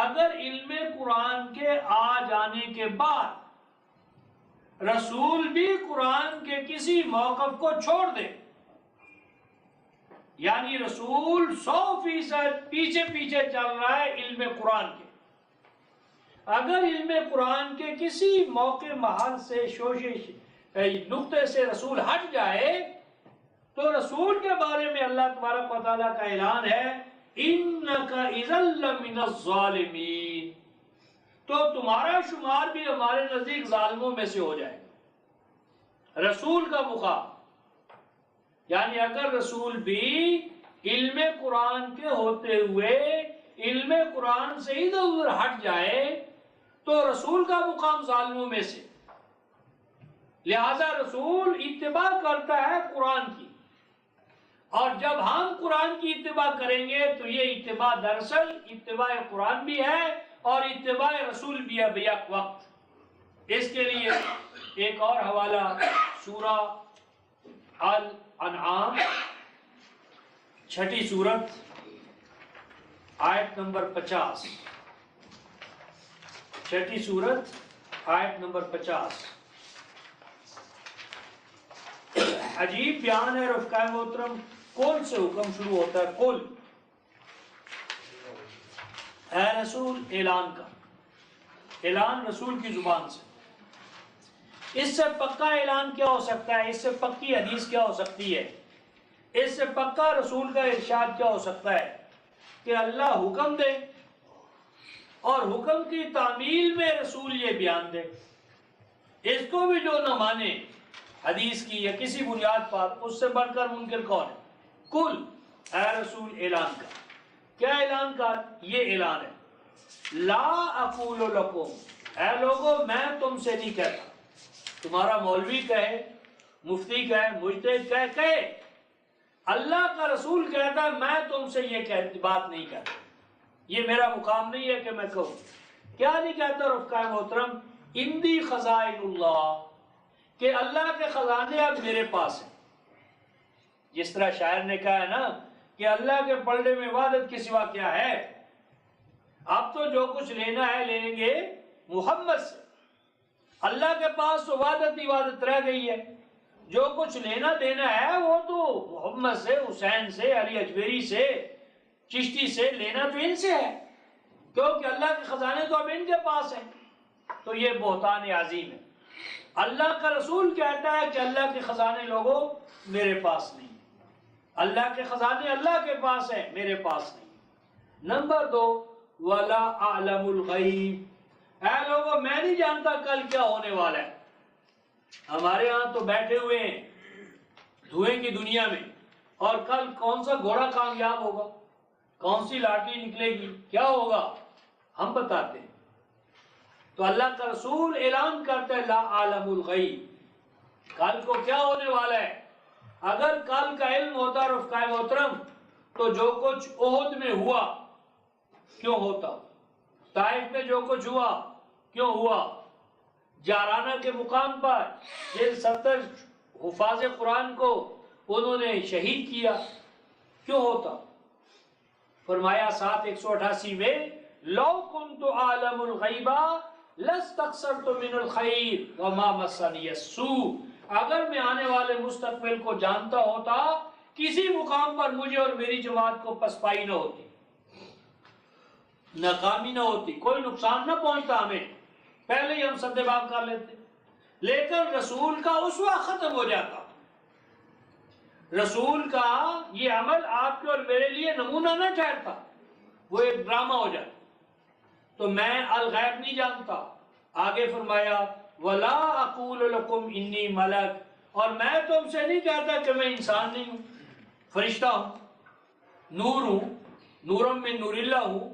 اگر علم قرآن کے آ جانے کے بعد رسول بھی قرآن کے کسی موقف کو چھوڑ دے، یعنی رسول 100% پیچھے پیچھے چل رہا ہے علم قرآن کے، اگر علم قرآن کے کسی موقع محل سے شوشش نقطے سے رسول ہٹ جائے تو رسول کے بارے میں اللہ تبارک و تعالیٰ کا اعلان ہے اِنَّكَ إِذًا لَّمِنَ الظَّالِمِينَ، تو تمہارا شمار بھی ہمارے نزدیک ظالموں میں سے ہو جائے گا۔ رسول کا مقام، یعنی اگر رسول بھی علم قرآن کے ہوتے ہوئے علم قرآن سے ادھر ادھر ہٹ جائے تو رسول کا مقام ظالموں میں سے، لہذا رسول اتباع کرتا ہے قرآن کی، اور جب ہم قرآن کی اتباع کریں گے تو یہ اتباع دراصل اتباع قرآن بھی ہے اور اتباع رسول بھی ہے بیک وقت۔ اس کے لیے ایک اور حوالہ سورہ الانعام 6 سورت آیت نمبر 50، 6 سورت آیت نمبر 50۔ عجیب بیان ہے رفقائے محترم، کل سے حکم شروع ہوتا ہے، کل، اے رسول، اعلان کا اعلان رسول کی زبان سے۔ اس سے پکا اعلان کیا ہو سکتا ہے؟ اس سے پکی حدیث کیا ہو سکتی ہے؟ اس سے پکا رسول کا ارشاد کیا ہو سکتا ہے کہ اللہ حکم دے اور حکم کی تعمیل میں رسول یہ بیان دے۔ اس کو بھی جو نہ مانے حدیث کی یا کسی بنیاد پر، اس سے بڑھ کر منکر کون ہے؟ کل، اے رسول اعلان کر. کیا اعلان کر؟ یہ اعلان ہے، لا اقول لکم، اے لوگو میں تم سے نہیں کہتا. تمہارا مولوی کہے، مفتی کہے، مجتہد کہے، اللہ کا رسول کہتا ہے میں تم سے یہ بات نہیں کہتا. یہ میرا مقام نہیں ہے کہ میں کہوں. کیا نہیں کہتا رفقائے محترم؟ اندی خزائن اللہ، کہ اللہ کے خزانے اب میرے پاس ہیں. جس طرح شاعر نے کہا ہے نا کہ اللہ کے پلڑے میں عبادت کے سوا کیا ہے. اب تو جو کچھ لینا ہے لیں گے محمد سے. اللہ کے پاس تو عبادت رہ گئی ہے. جو کچھ لینا دینا ہے وہ تو محمد سے، حسین سے، علی اجمیری سے، چشتی سے لینا تو ان سے ہے، کیونکہ اللہ کے خزانے تو اب ان کے پاس ہیں. تو یہ بہتان عظیم ہے. اللہ کا رسول کہتا ہے کہ اللہ کے خزانے لوگوں میرے پاس نہیں. اللہ کے خزانے اللہ کے پاس ہیں، میرے پاس نہیں. نمبر 2، وَلَا أَعْلَمُ الْغَيْبِ، اے لوگوں میں نہیں جانتا کل کیا ہونے والا ہے. ہمارے ہاں تو بیٹھے ہوئے ہیں دھوئیں کی دنیا میں، اور کل کون سا گھوڑا کامیاب ہوگا، کون سی لاٹری نکلے گی، کیا ہوگا ہم بتاتے ہیں. تو اللہ کا رسول اعلان کرتا ہے لا عالم الغیب، کل کو کیا ہونے والا ہے. اگر کل کا علم ہوتا رفقائے محترم تو جو کچھ احد میں ہوا کیوں ہوتا، طائف میں جو کچھ ہوا کیوں ہوا، جارانہ کے مقام پر جن 70 حفاظ قرآن کو انہوں نے شہید کیا کیوں ہوتا. فرمایا 7:188 میں لو کنت عالم الغیبہ لاستکثرت من الخیر وما مسنی السوء، اگر میں آنے والے مستقبل کو جانتا ہوتا کسی مقام پر مجھے اور میری جماعت کو پسپائی نہ ہوتی، ناکامی نہ ہوتی، کوئی نقصان نہ پہنچتا ہمیں، پہلے ہی ہم سد باب کر لیتے. لیکن رسول کا اسوہ ختم ہو جاتا، رسول کا یہ عمل آپ کے اور میرے لیے نمونہ نہ ٹھہرتا، وہ ایک ڈرامہ ہو جاتا. تو میں الغیب نہیں جانتا. آگے فرمایا وَلَا أَقُولُ لَكُمْ إِنِّي مَلَكٌ، اور میں تم سے نہیں کہتا کہ میں انسان نہیں ہوں، فرشتہ ہوں، نور ہوں، نورم من نور اللہ ہوں.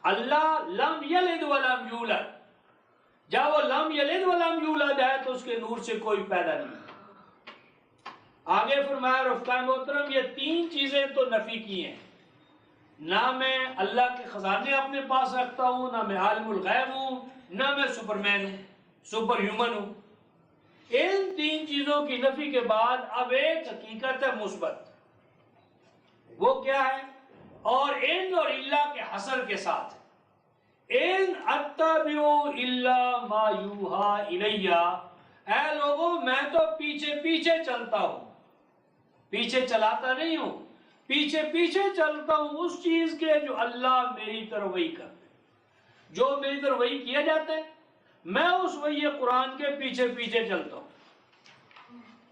اللہ لم یلد ولم یولد، جب وہ لم یلد ولم یولد ہے تو اس کے نور سے کوئی پیدا نہیں. آگے فرمایا رفقائے محترم یہ 3 چیزیں تو نفی کی ہیں، نہ میں اللہ کے خزانے اپنے پاس رکھتا ہوں، نہ میں عالم الغیب ہوں، نہ میں سپرمین ہوں، سپر ہیومن ہوں. ان 3 چیزوں کی نفی کے بعد اب ایک حقیقت ہے مثبت، وہ کیا ہے؟ اور ان اور اللہ کے حصر کے ساتھ ان اتبع الا ما یوحى الی، اے لوگوں میں تو پیچھے پیچھے چلتا ہوں، پیچھے چلاتا نہیں ہوں، پیچھے پیچھے چلتا ہوں اس چیز کے جو اللہ میری طرف وحی کرتے، جو میری طرف وحی کیا جاتا ہے میں اس وحی قرآن کے پیچھے پیچھے چلتا ہوں.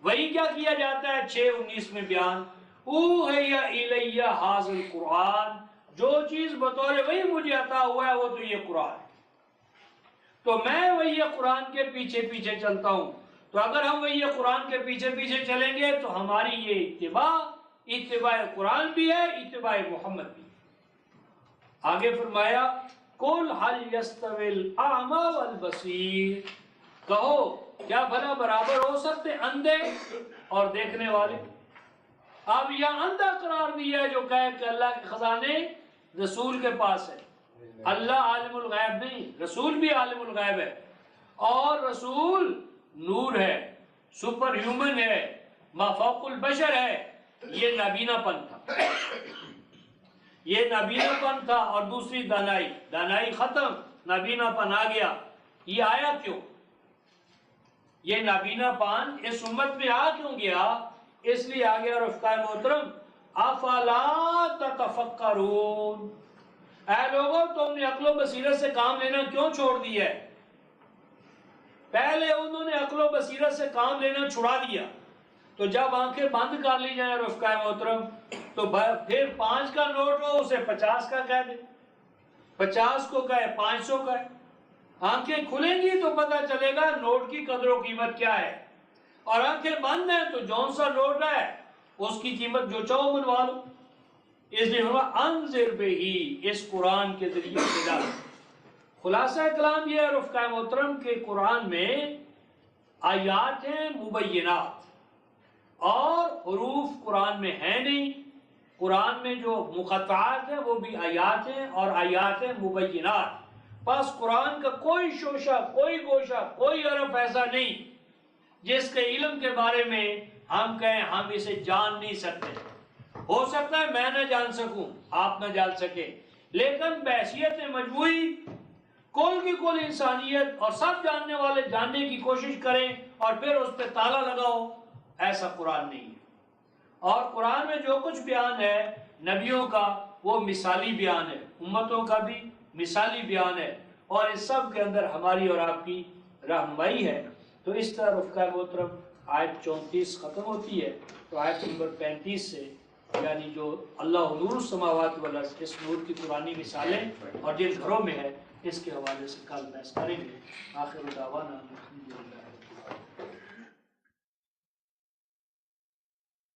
وحی کیا کیا جاتا ہے 6:19 میں بیان، اوحی الی ھذا القرآن، جو چیز بطور وحی مجھے عطا ہوا ہے وہ تو یہ قرآن ہے. تو میں وحی قرآن کے پیچھے پیچھے چلتا ہوں. تو اگر ہم وحی قرآن کے پیچھے پیچھے چلیں گے تو ہماری یہ اتباع قرآن بھی ہے، اتباع محمد بھی. آگے فرمایا قل هل يستوي الاعمى والبصير، کہو کیا بھلا برابر ہو سکتے اندھے اور دیکھنے والے. اب یہ اندھا قرار دیا ہے جو کہے کہ اللہ کے خزانے رسول کے پاس ہے. اللہ عالم الغیب نہیں، رسول بھی عالم الغیب ہے، اور رسول نور ہے، سپر ہیومن ہے، ما فوق البشر ہے. یہ نابینا پن تھا، یہ نابینا پن تھا. اور دوسری دانائی ختم، نابینا پن آ گیا. یہ آیا کیوں؟ یہ نابینا پن اس امت میں آ کیوں گیا؟ اس لیے آ گیا رفقائے محترم افلا تتفکرون، اے لوگوں تم نے عقل و بصیرت سے کام لینا کیوں چھوڑ دیا ہے؟ پہلے انہوں نے عقل و بصیرت سے کام لینا چھڑا دیا، تو جب آنکھیں بند کر لی جائیں رفقائے محترم تو پھر 5 کا نوٹ ہو اسے 50 کا کہہ دے، 50 کو کہے 500 کا ہے. آنکھیں کھلیں گی تو پتہ چلے گا نوٹ کی قدر و قیمت کیا ہے، اور آنکھیں بند ہیں تو جون سا نوٹ ہے اس کی قیمت جو چاہو منوا لو۔ اس لیے ہوا انذر بہی، اس قرآن کے ذریعے سے ڈال۔ خلاصہ کلام یہ ہے رفقائے محترم کہ قرآن میں آیات ہیں مبینات، اور حروف قرآن میں ہیں نہیں۔ قرآن میں جو مقطعات ہیں وہ بھی آیات ہیں، اور آیات ہیں مبینات۔ بس قرآن کا کوئی شوشہ، کوئی گوشہ، کوئی حرف ایسا نہیں جس کے علم کے بارے میں ہم کہیں ہم اسے جان نہیں سکتے۔ ہو سکتا ہے میں نہ جان سکوں، آپ نہ جان سکیں، لیکن بحیثیت مجموعی کل کی کل انسانیت اور سب جاننے والے جاننے کی کوشش کریں اور پھر اس پہ تالا لگاؤ، ایسا قرآن نہیں ہے۔ اور قرآن میں جو کچھ بیان ہے نبیوں کا وہ مثالی بیان ہے، امتوں کا بھی مثالی بیان ہے، اور اس سب کے اندر ہماری اور آپ کی رہنمائی ہے۔ تو اس طرح رفقائے محترم آیت 34 ختم ہوتی ہے، تو آیت نمبر 35 سے یعنی جو اللہ نور السماوات والارض، اس نور کی قرآنی مثالیں اور جن گھروں میں ہے، اس کے حوالے سے کل بحث کریں گے۔ آخر دعوانا الحمدللہ۔